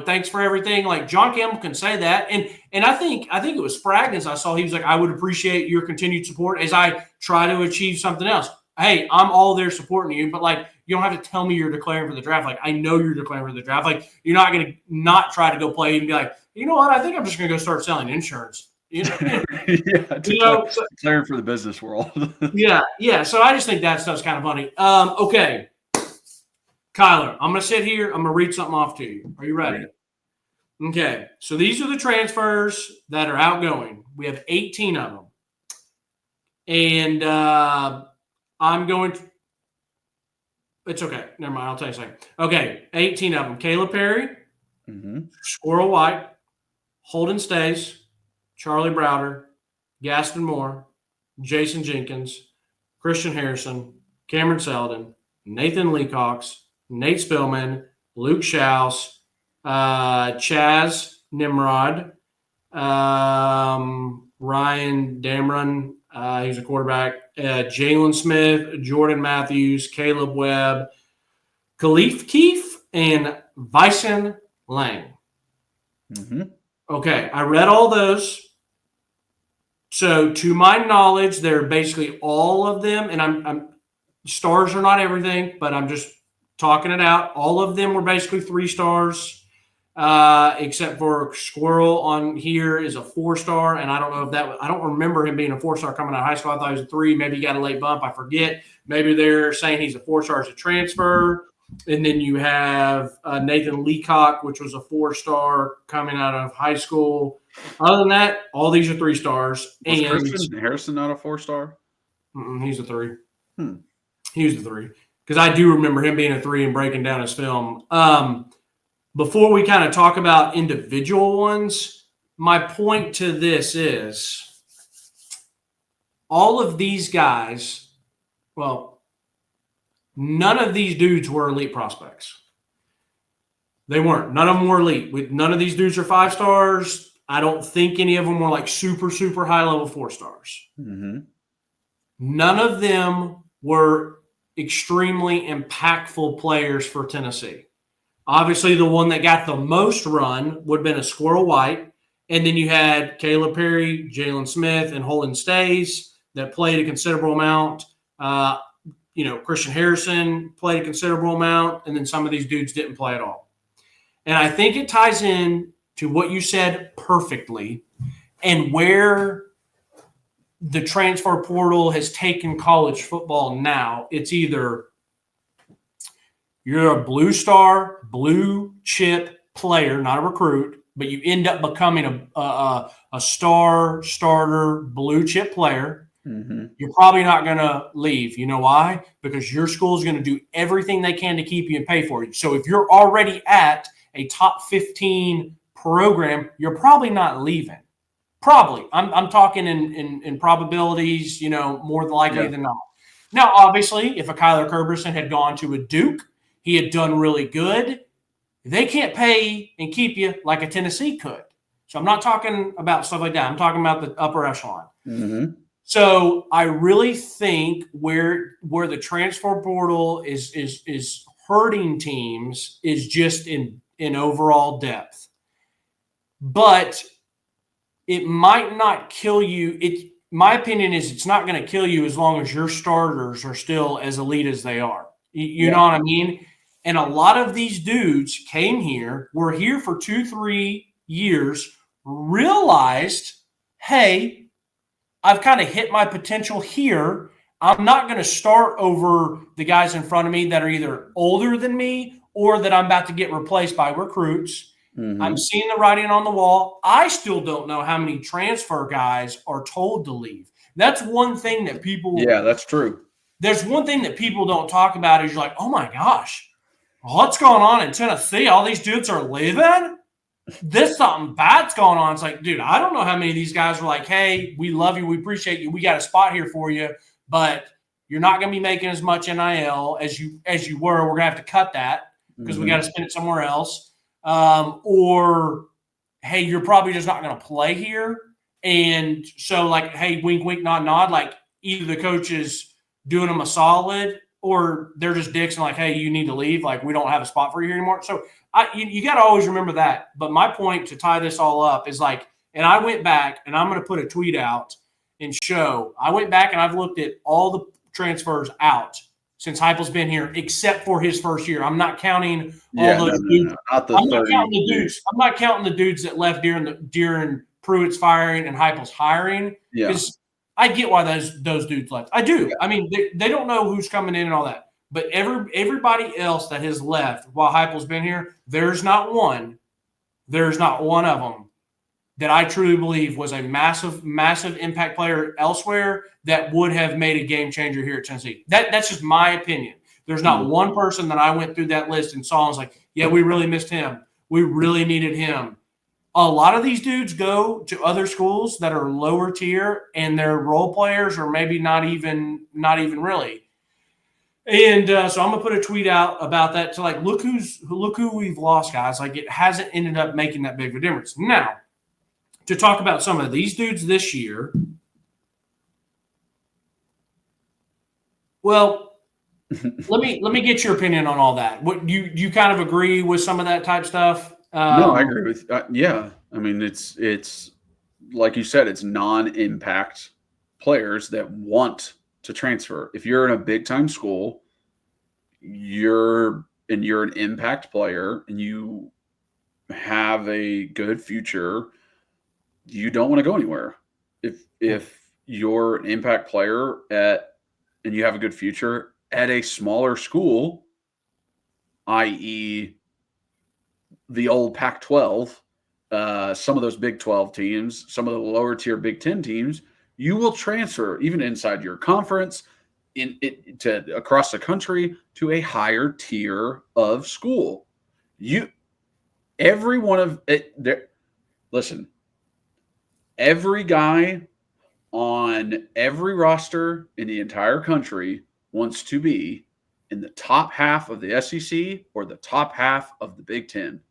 Speaker 3: Thanks for everything. Like, John Campbell can say that. And I think it was Spraggins I saw. He was like, I would appreciate your continued support as I try to achieve something else. Hey, I'm all there supporting you, but, like, you don't have to tell me you're declaring for the draft. Like, I know you're declaring for the draft. Like, you're not going to not try to go play and be like, you know what? I think I'm just going to go start selling insurance.
Speaker 2: Declaring for the business world.
Speaker 3: Yeah. So I just think that stuff's kind of funny. Okay. Kyler, I'm going to sit here. I'm going to read something off to you. Are you ready? Okay. So these are the transfers that are outgoing. We have 18 of them. And I'm going to – it's okay. Never mind. I'll tell you a second. Okay. 18 of them. Caleb Perry, Squirrel White, Holden Stays, Charlie Browder, Gaston Moore, Jason Jenkins, Christian Harrison, Cameron Seldon, Nathan Leacox, Nate Spillman, Luke Schaus, Chaz Nimrod, Ryan Damron, he's a quarterback, Jalen Smith, Jordan Matthews, Caleb Webb, Khalif Keefe, and Vyson Lang.
Speaker 2: Mm-hmm.
Speaker 3: Okay, I read all those. So to my knowledge, they're basically all of them, and I'm stars are not everything, but I'm just talking it out. All of them were basically 3 stars, except for Squirrel on here is a 4-star, and I don't know if I don't remember him being a 4-star coming out of high school. I thought he was a 3. Maybe he got a late bump. I forget. Maybe they're saying he's a 4-star as a transfer. And then you have Nathan Leacock, which was a 4-star coming out of high school. Other than that, all these are 3 stars.
Speaker 2: Was
Speaker 3: And
Speaker 2: Christian Harrison not a 4-star?
Speaker 3: He's a 3.
Speaker 2: Hmm.
Speaker 3: He was a 3 because I do remember him being a 3 and breaking down his film. Before we kind of talk about individual ones, my point to this is all of these guys, well, none of these dudes were elite prospects. They weren't. None of them were elite. None of these dudes are 5 stars. I don't think any of them were like super, super high level 4 stars.
Speaker 2: Mm-hmm.
Speaker 3: None of them were extremely impactful players for Tennessee. Obviously, the one that got the most run would have been a Squirrel White. And then you had Caleb Perry, Jalen Smith, and Holden Stays that played a considerable amount. Christian Harrison played a considerable amount, and then some of these dudes didn't play at all. And I think it ties in to what you said perfectly and where the transfer portal has taken college football now. It's either you're a blue star, blue chip player, not a recruit, but you end up becoming a star starter blue chip player.
Speaker 2: Mm-hmm.
Speaker 3: You're probably not going to leave. You know why? Because your school is going to do everything they can to keep you and pay for you. So if you're already at a top 15 program, you're probably not leaving. Probably. I'm talking in probabilities, more than likely than not. Now, obviously, if a Kyler Kerberson had gone to a Duke, he had done really good. They can't pay and keep you like a Tennessee could. So I'm not talking about stuff like that. I'm talking about the upper echelon.
Speaker 2: Mm-hmm.
Speaker 3: So I really think where the transfer portal is hurting teams is just in overall depth. But it might not kill you. My opinion is it's not going to kill you as long as your starters are still as elite as they are. You know what I mean? And a lot of these dudes came here, were here for 2-3 years, realized, hey, I've kind of hit my potential here. I'm not going to start over the guys in front of me that are either older than me or that I'm about to get replaced by recruits.
Speaker 2: Mm-hmm.
Speaker 3: I'm seeing the writing on the wall. I still don't know how many transfer guys are told to leave. That's one thing that people –
Speaker 2: yeah, that's true.
Speaker 3: There's one thing that people don't talk about is you're like, oh, my gosh, what's going on in Tennessee? All these dudes are leaving? There's something bad's going on. It's like, dude, I don't know how many of these guys were like, hey, we love you. We appreciate you. We got a spot here for you, but you're not going to be making as much NIL as you were. We're going to have to cut that because we got to spend it somewhere else. Or, hey, you're probably just not going to play here. And so, like, hey, wink, wink, nod, nod. Like, either the coach is doing them a solid or they're just dicks and like, hey, you need to leave. Like, we don't have a spot for you anymore. So, you got to always remember that. But my point to tie this all up is like, and I went back and I'm going to put a tweet out and show. I went back and I've looked at all the transfers out since Heupel's been here, except for his first year. I'm not counting all those dudes.
Speaker 2: Not the
Speaker 3: I'm
Speaker 2: 30
Speaker 3: not counting the dudes. I'm not counting the dudes that left during Pruitt's firing and Heupel's hiring.
Speaker 2: Yeah.
Speaker 3: Because I get why those dudes left. I do. Yeah. I mean, they don't know who's coming in and all that. But everybody else that has left while Heupel's been here, there's not one of them that I truly believe was a massive, massive impact player elsewhere that would have made a game changer here at Tennessee. That's just my opinion. There's not one person that I went through that list and saw and was like, yeah, we really missed him. We really needed him. A lot of these dudes go to other schools that are lower tier and they're role players or maybe not even really. And so I'm gonna put a tweet out about that to like look who we've lost, guys. Like it hasn't ended up making that big of a difference. Now, to talk about some of these dudes this year, well, let me get your opinion on all that. What you kind of agree with some of that type stuff?
Speaker 2: No, I agree with. Yeah, I mean, it's like you said, it's non-impact players that want to transfer. If you're in a big time school, you're an impact player, and you have a good future. You don't want to go anywhere. If you're an impact player and you have a good future at a smaller school, i.e., the old Pac-12, some of those Big 12 teams, some of the lower tier Big 10 teams, you will transfer even inside your conference to across the country to a higher tier of school. Every one of it. Listen, every guy on every roster in the entire country wants to be in the top half of the SEC or the top half of the Big 10.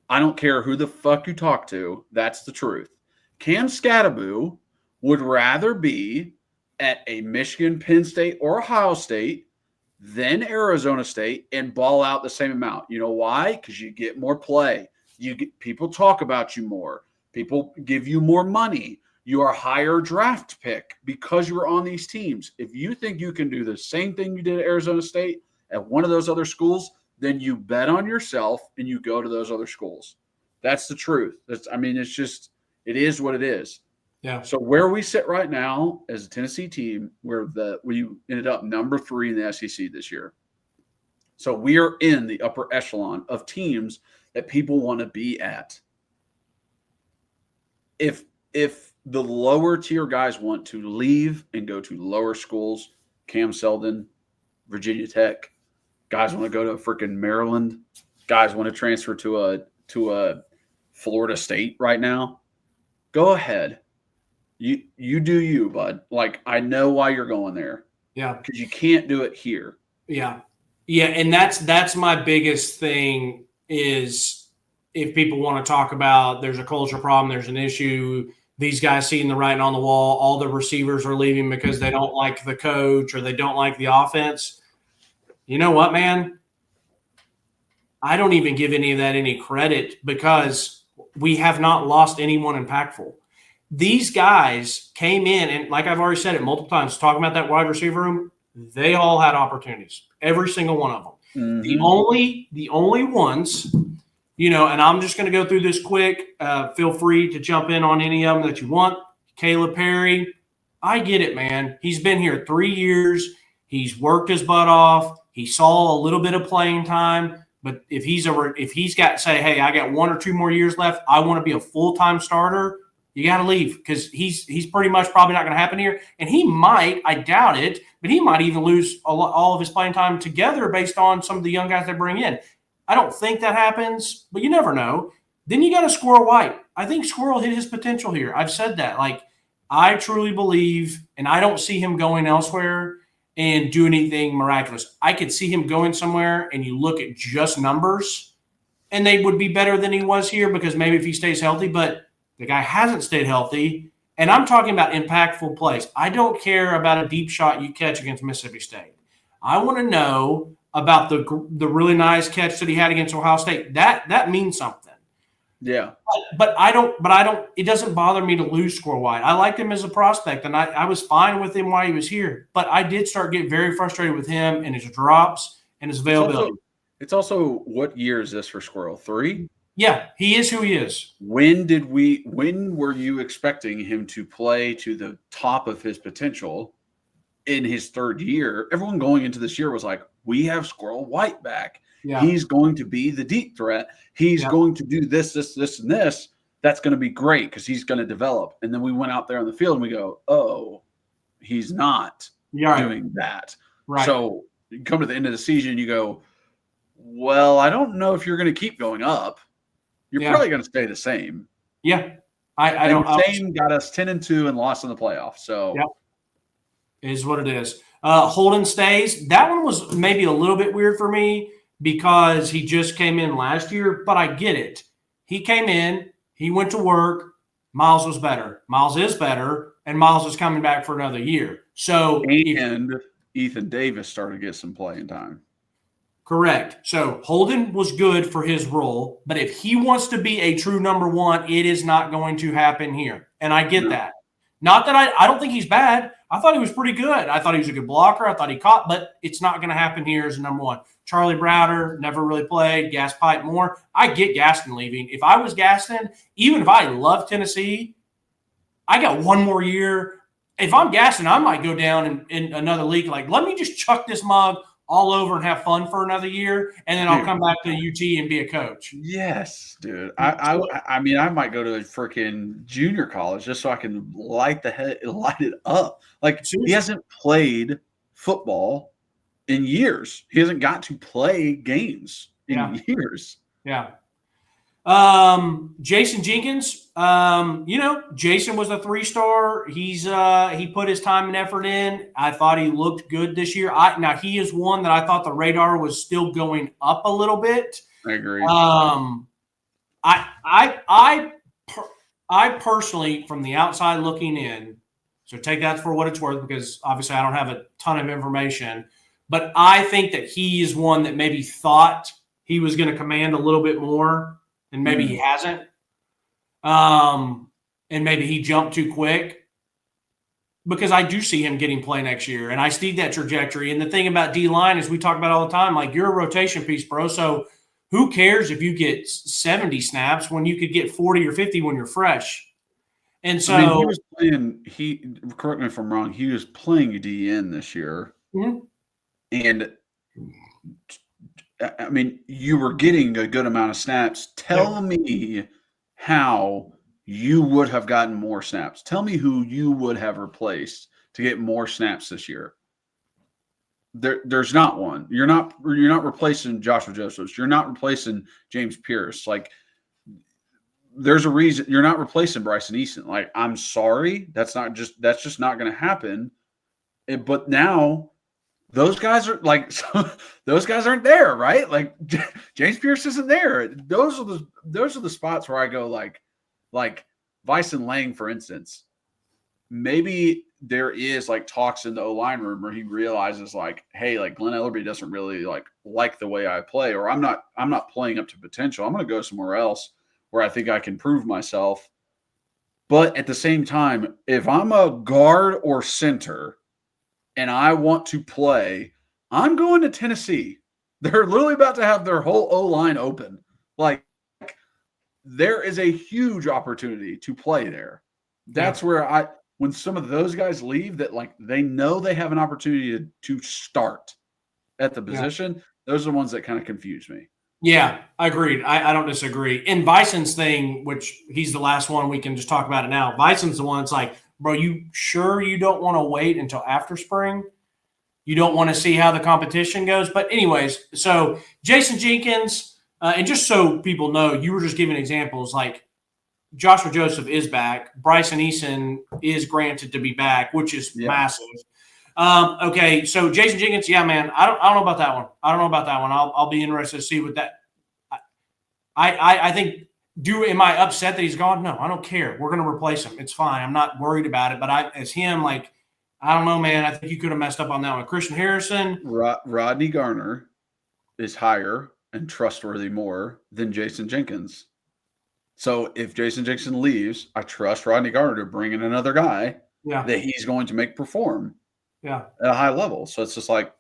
Speaker 2: I don't care who the fuck you talk to. That's the truth. Cam Scattaboo would rather be at a Michigan, Penn State, or Ohio State than Arizona State and ball out the same amount. You know why? Because you get more play. People talk about you more. People give you more money. You are a higher draft pick because you were on these teams. If you think you can do the same thing you did at Arizona State at one of those other schools, then you bet on yourself and you go to those other schools. That's the truth. It's just, it is what it is.
Speaker 3: Yeah.
Speaker 2: So where we sit right now as a Tennessee team, we ended up number 3 in the SEC this year. So we are in the upper echelon of teams that people want to be at. If the lower tier guys want to leave and go to lower schools, Cam Seldon, Virginia Tech, guys want to go to freaking Maryland, guys want to transfer to a Florida State right now, go ahead. You do you, bud. Like, I know why you're going there.
Speaker 3: Yeah.
Speaker 2: Because you can't do it here.
Speaker 3: Yeah. Yeah. And that's my biggest thing is if people want to talk about there's a culture problem, there's an issue, these guys seeing the writing on the wall, all the receivers are leaving because they don't like the coach or they don't like the offense. You know what, man? I don't even give any of that any credit because we have not lost anyone impactful. These guys came in, and like I've already said it multiple times, talking about that wide receiver room, they all had opportunities, every single one of them. Mm-hmm. The only ones, and I'm just going to go through this quick. Feel free to jump in on any of them that you want. Caleb Perry, I get it, man. He's been here 3 years. He's worked his butt off. He saw a little bit of playing time. But if he's got to say, hey, I got 1 or 2 more years left, I want to be a full-time starter, you got to leave because he's pretty much probably not going to happen here. And he might, I doubt it, but he might even lose all of his playing time together based on some of the young guys they bring in. I don't think that happens, but you never know. Then you got to Squirrel White. I think Squirrel hit his potential here. I've said that. Like, I truly believe, and I don't see him going elsewhere and do anything miraculous. I could see him going somewhere and you look at just numbers and they would be better than he was here because maybe if he stays healthy, but the guy hasn't stayed healthy. And I'm talking about impactful plays. I don't care about a deep shot you catch against Mississippi State. I want to know about the really nice catch that he had against Ohio State. That means something.
Speaker 2: Yeah.
Speaker 3: But I don't, it doesn't bother me to lose Squirrel White. I liked him as a prospect and I was fine with him while he was here, but I did start getting very frustrated with him and his drops and his availability.
Speaker 2: It's also what year is this for Squirrel? 3?
Speaker 3: Yeah, he is who he is.
Speaker 2: When were you expecting him to play to the top of his potential in his 3rd year? Everyone going into this year was like, we have Squirrel White back. Yeah. He's going to be the deep threat. He's going to do this, and this. That's going to be great because he's going to develop. And then we went out there on the field and we go, oh, he's not doing that.
Speaker 3: Right.
Speaker 2: So you come to the end of the season, you go, well, I don't know if you're going to keep going up. You're probably going to stay the same.
Speaker 3: Yeah. I don't.
Speaker 2: Same got us 10-2 and lost in the playoffs. So
Speaker 3: it is what it is. Holden Stays. That one was maybe a little bit weird for me because he just came in last year, but I get it. He came in, he went to work. Miles was better. Miles is better, and Miles is coming back for another year. So
Speaker 2: Ethan Davis started to get some playing time.
Speaker 3: Correct. So Holden was good for his role, but if he wants to be a true number one, it is not going to happen here. And I get that. Not that I don't think he's bad. I thought he was pretty good. I thought he was a good blocker. I thought he caught, but it's not going to happen here as a number one. Charlie Browder never really played. Gas Pipe more. I get Gaston leaving. If I was Gaston, even if I love Tennessee, I got one more year. If I'm Gaston, I might go down in another league. Like, let me just chuck this mug all over and have fun for another year, and then I'll come back to UT and be a coach.
Speaker 2: Yes, dude. I mean, I might go to a freaking junior college just so I can light it up. Like, he hasn't played football in years. He hasn't got to play games in years.
Speaker 3: Yeah. Jason Jenkins, Jason was a 3-star. He put his time and effort in. I thought he looked good this year. Now he is one that I thought the radar was still going up a little bit.
Speaker 2: I agree.
Speaker 3: I personally, from the outside looking in, so take that for what it's worth, because obviously I don't have a ton of information, but I think that he is one that maybe thought he was going to command a little bit more. And maybe he hasn't. And maybe he jumped too quick. Because I do see him getting play next year. And I see that trajectory. And the thing about D-line is we talk about all the time, like, you're a rotation piece, bro. So who cares if you get 70 snaps when you could get 40 or 50 when you're fresh? And so
Speaker 2: he was playing, correct me if I'm wrong, he was playing DN this year.
Speaker 3: Mm-hmm.
Speaker 2: And I mean, you were getting a good amount of snaps. Tell me how you would have gotten more snaps. Tell me who you would have replaced to get more snaps this year. There's not one. You're not replacing Joshua Josephs. You're not replacing James Pierce. Like, there's a reason you're not replacing Bryson Easton. Like, I'm sorry, that's just not going to happen. But now, those guys are like, those guys aren't there, right? Like, James Pierce isn't there. Those are the spots where I go like Bison Lang, for instance. Maybe there is like talks in the O-line room where he realizes like, hey, like Glenn Ellerby doesn't really like the way I play, or I'm not playing up to potential. I'm going to go somewhere else where I think I can prove myself. But at the same time, if I'm a guard or center and I want to play, I'm going to Tennessee. They're literally about to have their whole O-line open. Like, there is a huge opportunity to play there. That's where when some of those guys leave, that like they know they have an opportunity to start at the position. Those are the ones that kind of confuse me.
Speaker 3: Yeah, I agreed. I don't disagree. And Bison's thing, which he's the last one, we can just talk about it now. Bison's the one that's like, bro, you sure you don't want to wait until after spring? You don't want to see how the competition goes? But anyways, so Jason Jenkins, and just so people know, you were just giving examples, like Joshua Joseph is back. Bryson Eason is granted to be back, which is massive. Okay, so Jason Jenkins, yeah, man, I don't know about that one. I'll be interested to see what that. I think. Am I upset that he's gone? No, I don't care. We're going to replace him. It's fine. I'm not worried about it. But as him, like, I don't know, man. I think you could have messed up on that one. Christian Harrison.
Speaker 2: Rodney Garner is higher and trustworthy more than Jason Jenkins. So if Jason Jenkins leaves, I trust Rodney Garner to bring in another guy that he's going to make perform at a high level. So it's just like,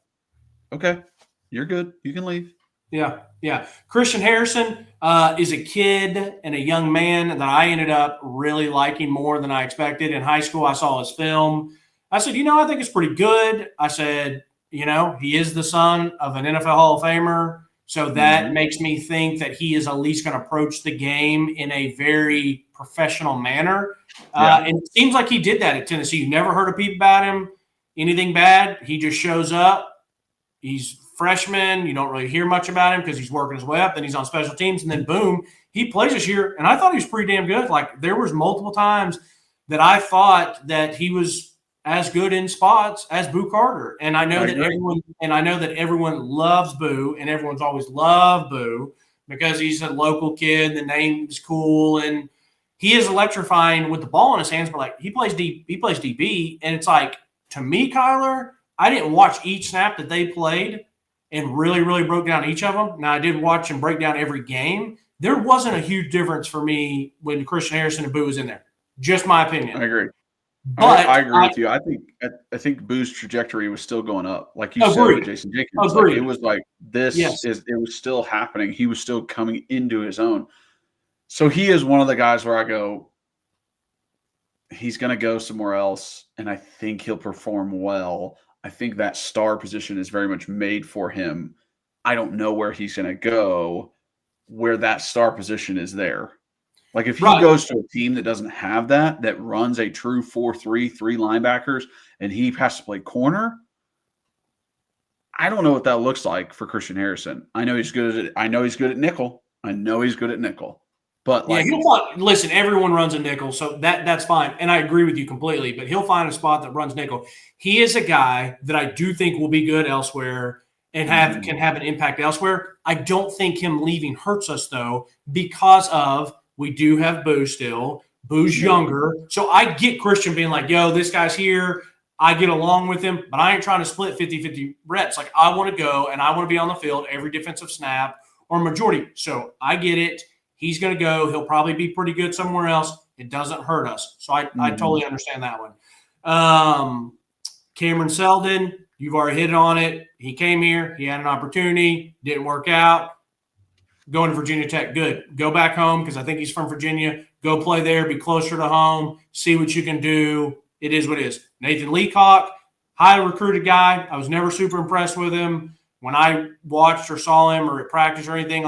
Speaker 2: okay, you're good. You can leave.
Speaker 3: Yeah. Christian Harrison is a kid and a young man that I ended up really liking more than I expected. In high school, I saw his film. I said, I think it's pretty good. I said, he is the son of an NFL Hall of Famer. So that makes me think that he is at least going to approach the game in a very professional manner. And it seems like he did that at Tennessee. You never heard a peep about him, anything bad. He just shows up. He's freshman. You don't really hear much about him because he's working his way up. Then he's on special teams, and then boom, he plays this year. And I thought he was pretty damn good. Like, there was multiple times that I thought that he was as good in spots as Boo Carter. And I know that everyone loves Boo, and everyone's always loved Boo because he's a local kid. The name's cool, and he is electrifying with the ball in his hands. But like, he plays DB, and it's like, to me, Kyler, I didn't watch each snap that they played, and really, really broke down each of them. Now, I did watch him break down every game. There wasn't a huge difference for me when Christian Harrison and Boo was in there. Just my opinion.
Speaker 2: I agree.
Speaker 3: But
Speaker 2: I agree with you. I think Boo's trajectory was still going up, like you said with Jason Jenkins. Like, it was like it was still happening. He was still coming into his own. So he is one of the guys where I go, he's going to go somewhere else, and I think he'll perform well. I think that star position is very much made for him. I don't know where he's going to go, where that star position is there. Like if he goes to a team that doesn't have that runs a true 4-3, 3 linebackers, and he has to play corner, I don't know what that looks like for Christian Harrison. I know he's good at it. I know he's good at nickel. But
Speaker 3: listen, everyone runs a nickel, so that's fine. And I agree with you completely, but he'll find a spot that runs nickel. He is a guy that I do think will be good elsewhere and can have an impact elsewhere. I don't think him leaving hurts us, though, because of we do have Boo still. Boo's younger. So I get Christian being like, yo, this guy's here. I get along with him, but I ain't trying to split 50-50 reps. Like, I want to go, and I want to be on the field every defensive snap or majority. So I get it. He's going to go. He'll probably be pretty good somewhere else. It doesn't hurt us. So I totally understand that one. Cameron Seldon, you've already hit on it. He came here. He had an opportunity. Didn't work out. Going to Virginia Tech, good. Go back home because I think he's from Virginia. Go play there. Be closer to home. See what you can do. It is what it is. Nathan Leacock, highly recruited guy. I was never super impressed with him when I watched or saw him or at practice or anything.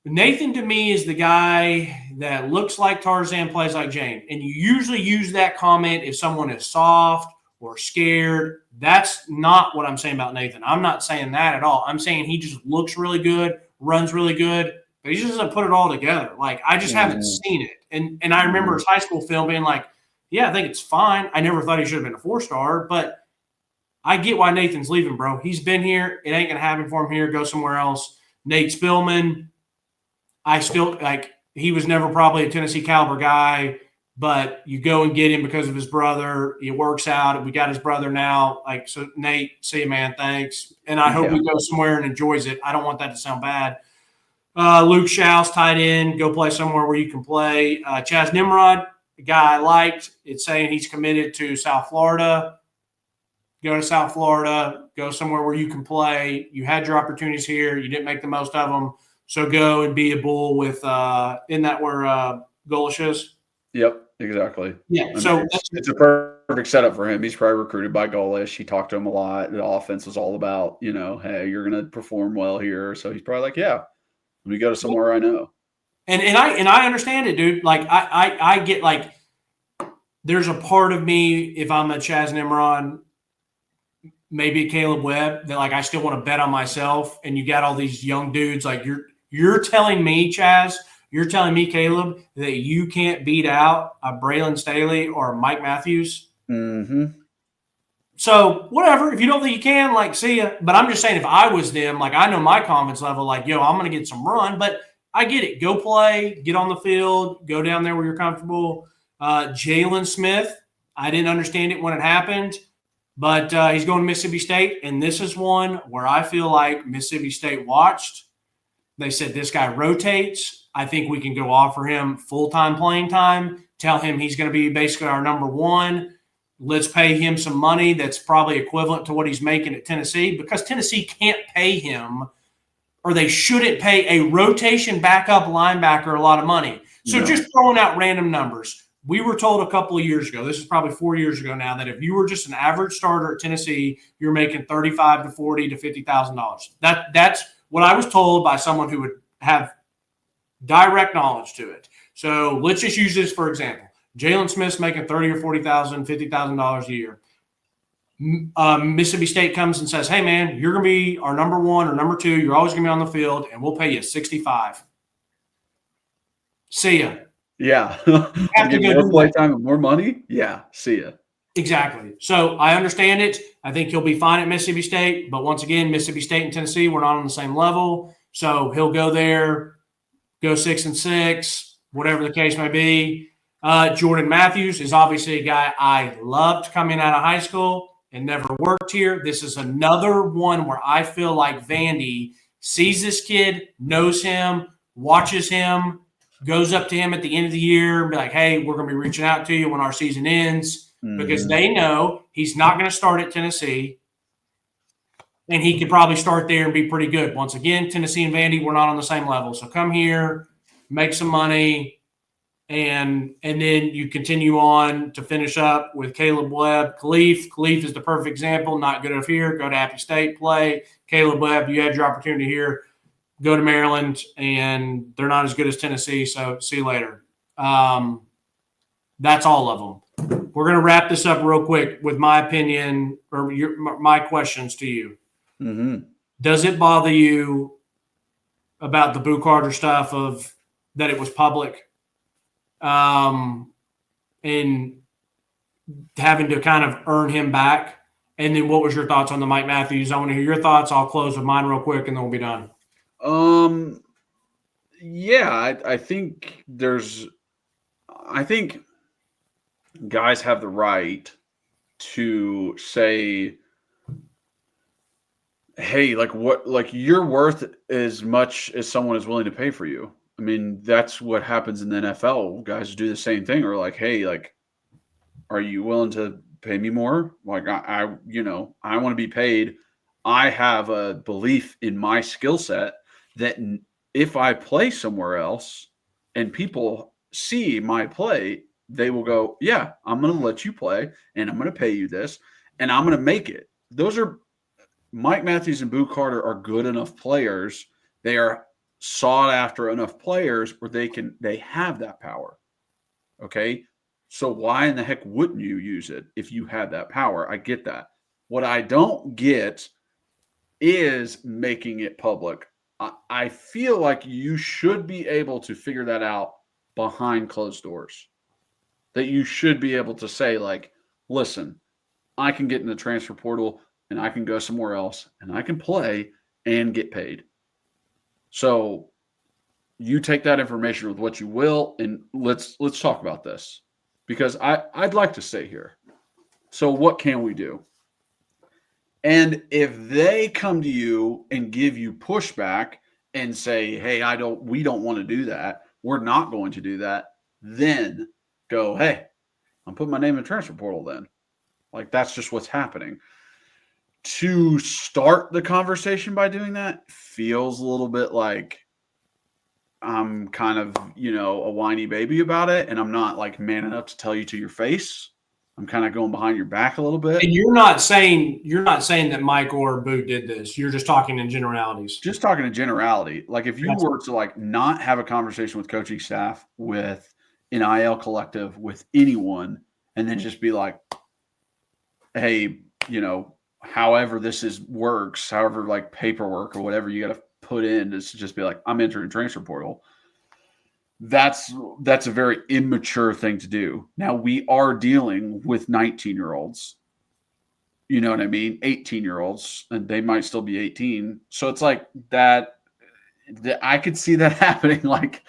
Speaker 3: Nathan to me is the guy that looks like Tarzan, plays like Jane. And you usually use that comment if someone is soft or scared. That's not what I'm saying about Nathan. I'm not saying that at all. I'm saying he just looks really good, runs really good, but he just doesn't put it all together. Like, I just haven't seen it. And I remember his high school film being like, yeah, I think it's fine. I never thought he should have been a 4-star, but I get why Nathan's leaving, bro. He's been here. It ain't going to happen for him here. Go somewhere else. Nate Spillman, I still he was never probably a Tennessee caliber guy, but you go and get him because of his brother. It works out. We got his brother now. So Nate, see you, man. Thanks. And I hope he goes somewhere and enjoys it. I don't want that to sound bad. Luke Schaus, tight end, go play somewhere where you can play. Chaz Nimrod, the guy I liked, it's saying he's committed to South Florida. Go to South Florida. Go somewhere where you can play. You had your opportunities here. You didn't make the most of them. So go and be a Bull with isn't that where Golish is?
Speaker 2: Yep, exactly.
Speaker 3: Yeah,
Speaker 2: it's a perfect setup for him. He's probably recruited by Golish. He talked to him a lot. The offense was all about, hey, you're going to perform well here. So he's probably like, yeah, let me go to somewhere I know.
Speaker 3: And I understand it, dude. Like I get like there's a part of me, if I'm a Chaz Nimrod, maybe a Caleb Webb, that like I still want to bet on myself. And you got all these young dudes like you're telling me, Chaz, you're telling me, Caleb, that you can't beat out a Braylon Staley or a Mike Matthews.
Speaker 2: Mm-hmm.
Speaker 3: So whatever, if you don't think you can, like, see ya. But I'm just saying, if I was them, like, I know my confidence level, like, yo, I'm going to get some run, but I get it. Go play, get on the field, go down there where you're comfortable. Jalen Smith, I didn't understand it when it happened, but he's going to Mississippi State. And this is one where I feel like Mississippi State watched. They said, this guy rotates. I think we can go offer him full-time playing time, tell him he's going to be basically our number one. Let's pay him some money that's probably equivalent to what he's making at Tennessee, because Tennessee can't pay him, or they shouldn't pay a rotation backup linebacker a lot of money. So just throwing out random numbers. We were told a couple of years ago, this is probably 4 years ago now, that if you were just an average starter at Tennessee, you're making $35,000 to $40,000 to $50,000. That's what I was told by someone who would have direct knowledge to it. So let's just use this for example. Jalen Smith's making $30,000 or $40,000, $50,000 a year. Mississippi State comes and says, hey, man, you're going to be our number one or number two. You're always going to be on the field, and we'll pay you $65,000. See ya.
Speaker 2: Yeah. Give more play time and more money? Yeah, see ya.
Speaker 3: Exactly. So I understand it. I think he'll be fine at Mississippi State. But once again, Mississippi State and Tennessee, we're not on the same level. So he'll go there, go 6-6, whatever the case may be. Jordan Matthews is obviously a guy I loved coming out of high school. and never worked here. This is another one where I feel like Vandy sees this kid, knows him, watches him, goes up to him at the end of the year and be like, hey, we're going to be reaching out to you when our season ends, because they know he's not going to start at Tennessee, and he could probably start there and be pretty good. Once again, Tennessee and Vandy, we're not on the same level. So come here, make some money, and then you continue on to finish up with Caleb Webb. Khalif is the perfect example. Not good enough here. Go to Appy State, play. Caleb Webb, you had your opportunity here. Go to Maryland, and they're not as good as Tennessee, so see you later. That's all of them. We're going to wrap this up real quick with my opinion or my questions to you.
Speaker 2: Mm-hmm.
Speaker 3: Does it bother you about the Boo Carter stuff of that it was public, and having to kind of earn him back? And then what was your thoughts on the Mike Matthews? I want to hear your thoughts. I'll close with mine real quick, and then we'll be done.
Speaker 2: Yeah, I think guys have the right to say, hey, you're worth as much as someone is willing to pay for you. I mean, that's what happens in the NFL. Guys do the same thing. Or like, hey, are you willing to pay me more? Like, I want to be paid. I have a belief in my skill set that if I play somewhere else and people see my play, they will go, yeah, I'm going to let you play and I'm going to pay you this and I'm going to make it. Those are Mike Matthews and Boo Carter are good enough players. They are sought after enough players where they have that power. Okay. So why in the heck wouldn't you use it if you had that power? I get that. What I don't get is making it public. I feel like you should be able to figure that out behind closed doors. That you should be able to say, like, listen, I can get in the transfer portal and I can go somewhere else and I can play and get paid. So you take that information with what you will, and let's talk about this, because I'd like to stay here. So what can we do? And if they come to you and give you pushback and say, hey, we don't want to do that, we're not going to do that, then go, hey, I'm putting my name in the transfer portal then. Like, that's just what's happening. To start the conversation by doing that feels a little bit like I'm kind of, a whiny baby about it, and I'm not like man enough to tell you to your face. I'm kind of going behind your back a little bit.
Speaker 3: And you're not saying that Mike or Boo did this. You're just talking in generalities.
Speaker 2: Just talking in generality. Like, if you were to not have a conversation with coaching staff, with an IL collective, with anyone, and then just be like, hey, however this works, however paperwork or whatever you got to put in is to just be like, I'm entering transfer portal. That's a very immature thing to do. Now, we are dealing with 19-year-olds. You know what I mean? 18-year-olds, and they might still be 18. So it's like that I could see that happening. Like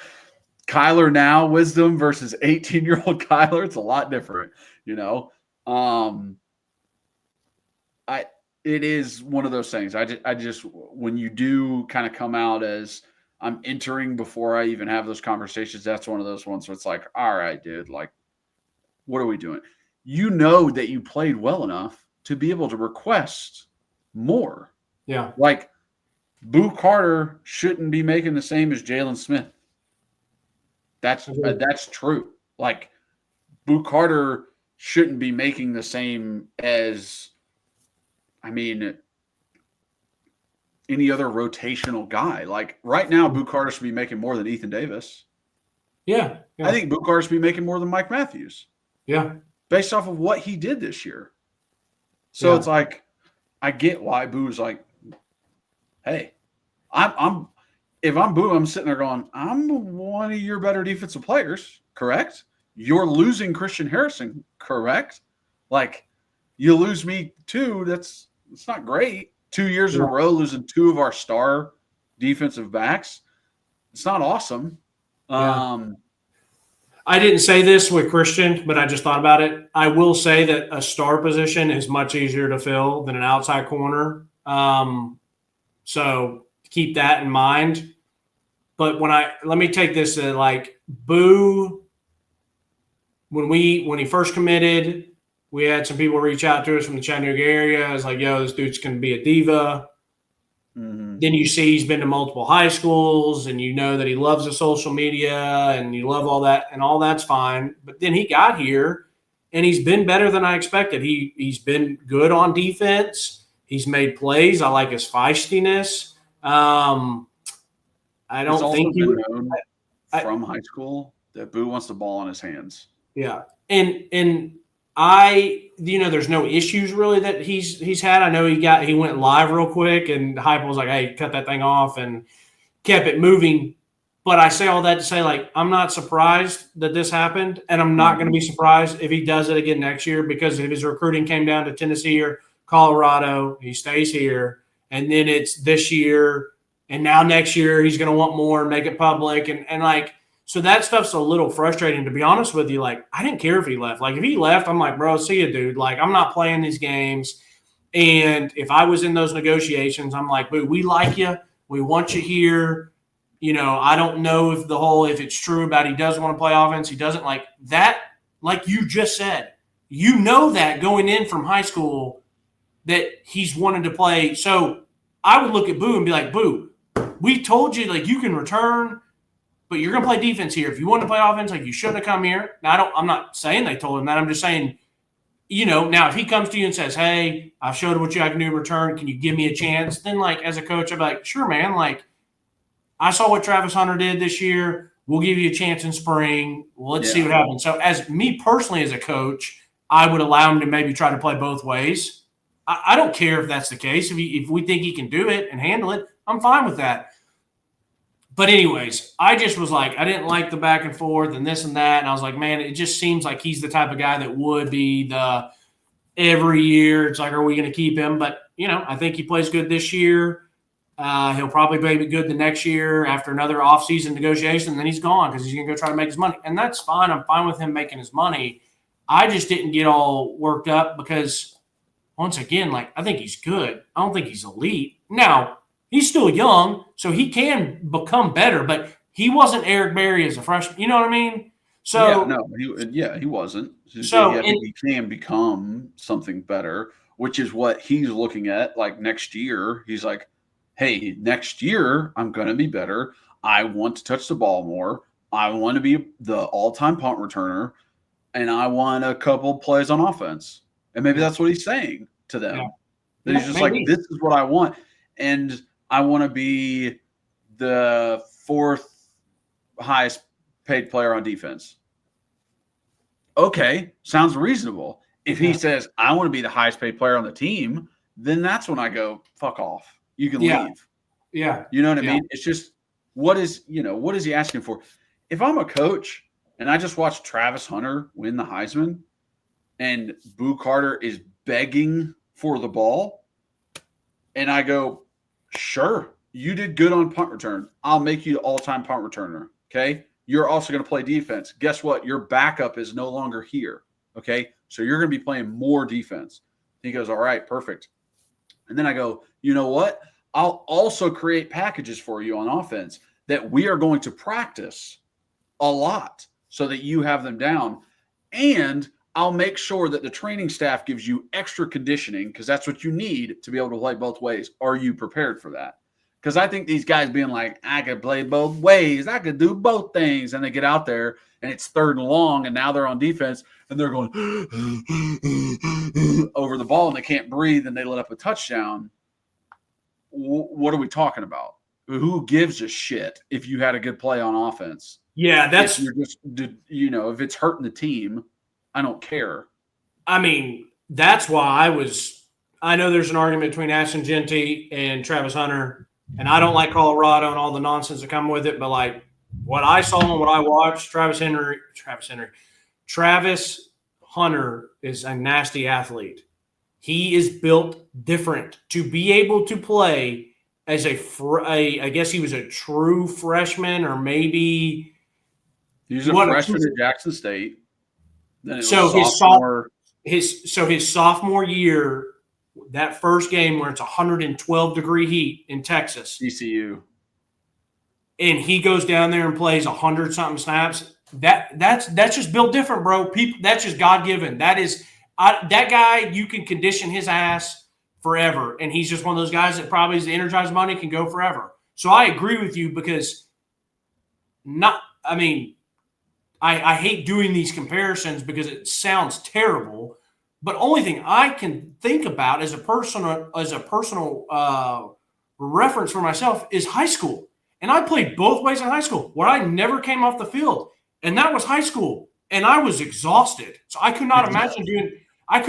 Speaker 2: Kyler now, wisdom versus 18-year-old Kyler. It's a lot different, It is one of those things. I just when you do kind of come out as I'm entering before I even have those conversations, that's one of those ones where it's like, all right, dude, like, what are we doing? You know that you played well enough to be able to request more.
Speaker 3: Yeah.
Speaker 2: Like, Boo Carter shouldn't be making the same as Jalen Smith. That's true. Like, Boo Carter shouldn't be making the same as, any other rotational guy. Like, right now, Boo Carter should be making more than Ethan Davis.
Speaker 3: Yeah.
Speaker 2: I think Boo Carter should be making more than Mike Matthews.
Speaker 3: Yeah.
Speaker 2: Based off of what he did this year. So it's like, I get why Boo's like, hey, if I'm Boo, I'm sitting there going, I'm one of your better defensive players, correct? You're losing Christian Harrison, correct? Like, you lose me too. It's not great. 2 years in a row losing two of our star defensive backs. It's not awesome.
Speaker 3: Yeah. I didn't say this with Christian, but I just thought about it. I will say that a star position is much easier to fill than an outside corner. So keep that in mind. But let me take this to like Boo. When he first committed, we had some people reach out to us from the Chattanooga area. I was like, yo, this dude's going to be a diva. Mm-hmm. Then you see he's been to multiple high schools, and you know that he loves the social media, and you love all that, and all that's fine. But then he got here, and he's been better than I expected. He's been good on defense. He's made plays. I like his feistiness. I don't think
Speaker 2: he known from high school that Boo wants the ball in his hands.
Speaker 3: Yeah, and there's no issues really that he's had. I know he went live real quick, and Hype was like, hey, cut that thing off, and kept it moving. But I say all that to say, like, I'm not surprised that this happened, and I'm not going to be surprised if he does it again next year, because if his recruiting came down to Tennessee or Colorado, he stays here, and then it's this year, and now next year he's going to want more and make it public, and like, so that stuff's a little frustrating, to be honest with you. Like, I didn't care if he left. Like, if he left, I'm like, bro, see you, dude. Like, I'm not playing these games. And if I was in those negotiations, I'm like, boo, we like you. We want you here. I don't know if it's true about he does want to play offense. He doesn't like that. Like you just said, that going in from high school that he's wanted to play. So I would look at Boo and be like, Boo, we told you, like, you can return, but you're going to play defense here. If you want to play offense, like, you shouldn't have come here. Now, I'm not saying they told him that. I'm just saying, now if he comes to you and says, hey, I've showed what I can do in return. Can you give me a chance? Then, like, as a coach, I'm like, sure, man. Like, I saw what Travis Hunter did this year. We'll give you a chance in spring. Let's see what happens. So as me personally as a coach, I would allow him to maybe try to play both ways. I don't care if that's the case. If we think he can do it and handle it, I'm fine with that. But anyways, I just was like, I didn't like the back and forth and this and that. And I was like, man, it just seems like he's the type of guy that would be the every year. It's like, are we going to keep him? But, I think he plays good this year. He'll probably be good the next year after another offseason negotiation. And then he's gone because he's going to go try to make his money. And that's fine. I'm fine with him making his money. I just didn't get all worked up because, once again, like, I think he's good. I don't think he's elite. Now, he's still young, so he can become better, but he wasn't Eric Berry as a freshman. You know what I mean? So
Speaker 2: he wasn't.
Speaker 3: So
Speaker 2: he can become something better, which is what he's looking at. Like next year, he's like, hey, next year I'm going to be better. I want to touch the ball more. I want to be the all-time punt returner, and I want a couple plays on offense. And maybe that's what he's saying to them. Yeah. That he's just like, this is what I want. And I want to be the fourth highest paid player on defense. Okay, sounds reasonable. If he says, I want to be the highest paid player on the team, then that's when I go, fuck off. You can leave.
Speaker 3: Yeah.
Speaker 2: You know what I mean? It's just, what is he asking for? If I'm a coach and I just watched Travis Hunter win the Heisman and Boo Carter is begging for the ball, and I go, sure, you did good on punt return. I'll make you the all-time punt returner, okay? You're also going to play defense. Guess what? Your backup is no longer here, okay? So you're going to be playing more defense. He goes, all right, perfect. And then I go, you know what? I'll also create packages for you on offense that we are going to practice a lot so that you have them down. And I'll make sure that the training staff gives you extra conditioning because that's what you need to be able to play both ways. Are you prepared for that? Because I think these guys being like, I could play both ways. I could do both things. And they get out there and it's third and long and now they're on defense and they're going over the ball and they can't breathe and they let up a touchdown. What are we talking about? Who gives a shit if you had a good play on offense?
Speaker 3: Yeah, that's
Speaker 2: if you're just, if it's hurting the team, I don't care.
Speaker 3: I mean, that's why I know there's an argument between Ashton Genty and Travis Hunter, and I don't like Colorado and all the nonsense that come with it, but like what I saw and what I watched, Travis Hunter is a nasty athlete. He is built different to be able to play as I guess he was a true freshman or maybe
Speaker 2: He was a freshman at Jackson State. Then it
Speaker 3: so
Speaker 2: was
Speaker 3: his sophomore year, that first game where it's 112-degree heat in Texas,
Speaker 2: ECU,
Speaker 3: and he goes down there and plays 100-something snaps. That's just built different, bro. That's just God-given. That guy, you can condition his ass forever, and he's just one of those guys that probably is the energized money, can go forever. So I agree with you because I hate doing these comparisons because it sounds terrible, but only thing I can think about as a personal reference for myself is high school. And I played both ways in high school where I never came off the field, and that was high school, and I was exhausted. So I could not imagine doing at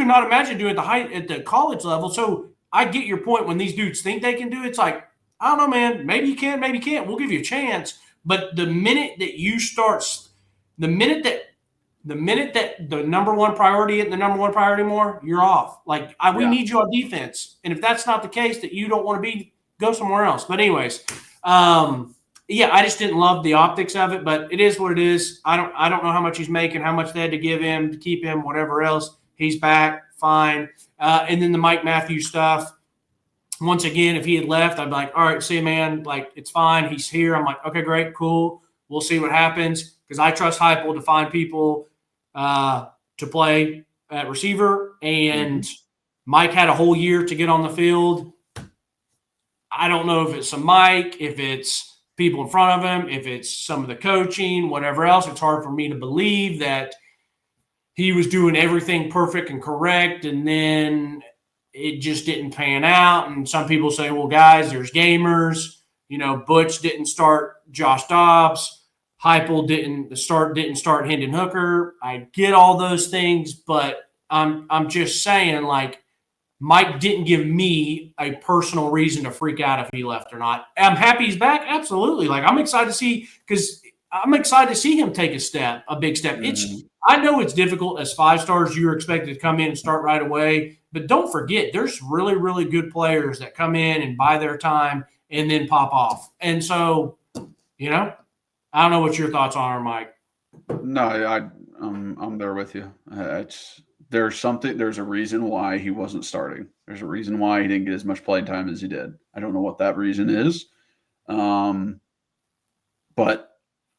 Speaker 3: the college level. So I get your point when these dudes think they can do it. It's like, I don't know, man. Maybe you can, maybe you can't. We'll give you a chance. But the minute that you start, the minute that the number one priority isn't the number one priority more, you're off. Like, we need you on defense. And if that's not the case, that you don't want to be, go somewhere else. But anyways, I just didn't love the optics of it, but it is what it is. I don't know how much he's making, how much they had to give him to keep him, whatever else. He's back, fine. And then the Mike Matthews stuff. Once again, if he had left, I'd be like, all right, see, man, like, it's fine. He's here. I'm like, okay, great, cool. We'll see what happens, because I trust Heupel to find people to play at receiver. And Mike had a whole year to get on the field. I don't know if it's a Mike, if it's people in front of him, if it's some of the coaching, whatever else. It's hard for me to believe that he was doing everything perfect and correct, and then it just didn't pan out. And some people say, well, guys, there's gamers. You know, Butch didn't start Josh Dobbs. Heupel didn't start Hendon Hooker. I get all those things, but I'm just saying, like, Mike didn't give me a personal reason to freak out if he left or not. I'm happy he's back. Absolutely. Like, I'm excited to see, because I'm excited to see him take a big step. I know it's difficult as 5 stars. You're expected to come in and start right away, but don't forget, there's really, really good players that come in and buy their time and then pop off. And so, you know, I don't know what your thoughts are, Mike.
Speaker 2: No, I'm there with you. There's a reason why he wasn't starting. There's a reason why he didn't get as much playing time as he did. I don't know what that reason is. But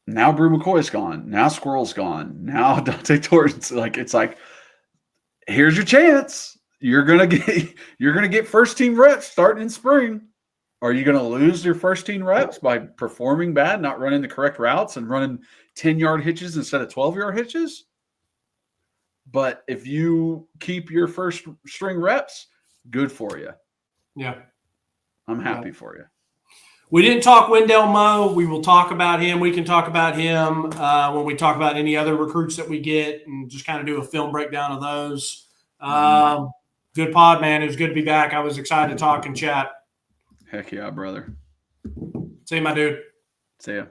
Speaker 2: now Brew McCoy's gone. Now Squirrel's gone. Now Dante Thornton's it's like, here's your chance. You're gonna get first team reps starting in spring. Are you going to lose your first team reps by performing bad, not running the correct routes, and running 10-yard hitches instead of 12-yard hitches? But if you keep your first string reps, good for you.
Speaker 3: Yeah.
Speaker 2: I'm happy for you.
Speaker 3: We didn't talk Wendell Moe. We will talk about him. We can talk about him when we talk about any other recruits that we get, and just kind of do a film breakdown of those. Good pod, man. It was good to be back. I was excited to talk and chat.
Speaker 2: Heck yeah, brother.
Speaker 3: See you, my dude.
Speaker 2: See ya.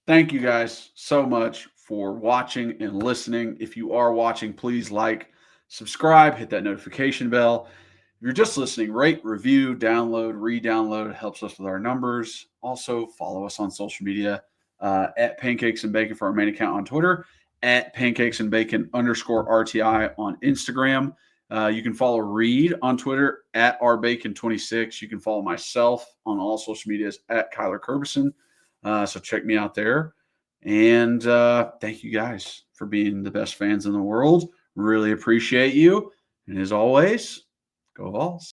Speaker 2: Thank you guys so much for watching and listening. If you are watching, please like, subscribe, hit that notification bell. If you're just listening, rate, review, download, re-download. It helps us with our numbers. Also, follow us on social media at Pancakes and Bacon for our main account on Twitter, at Pancakes and Bacon _RTI on Instagram. You can follow Reed on Twitter at rbacon26. You can follow myself on all social medias at Kyler Kerberson. So check me out there. And thank you guys for being the best fans in the world. Really appreciate you. And as always, go Vols.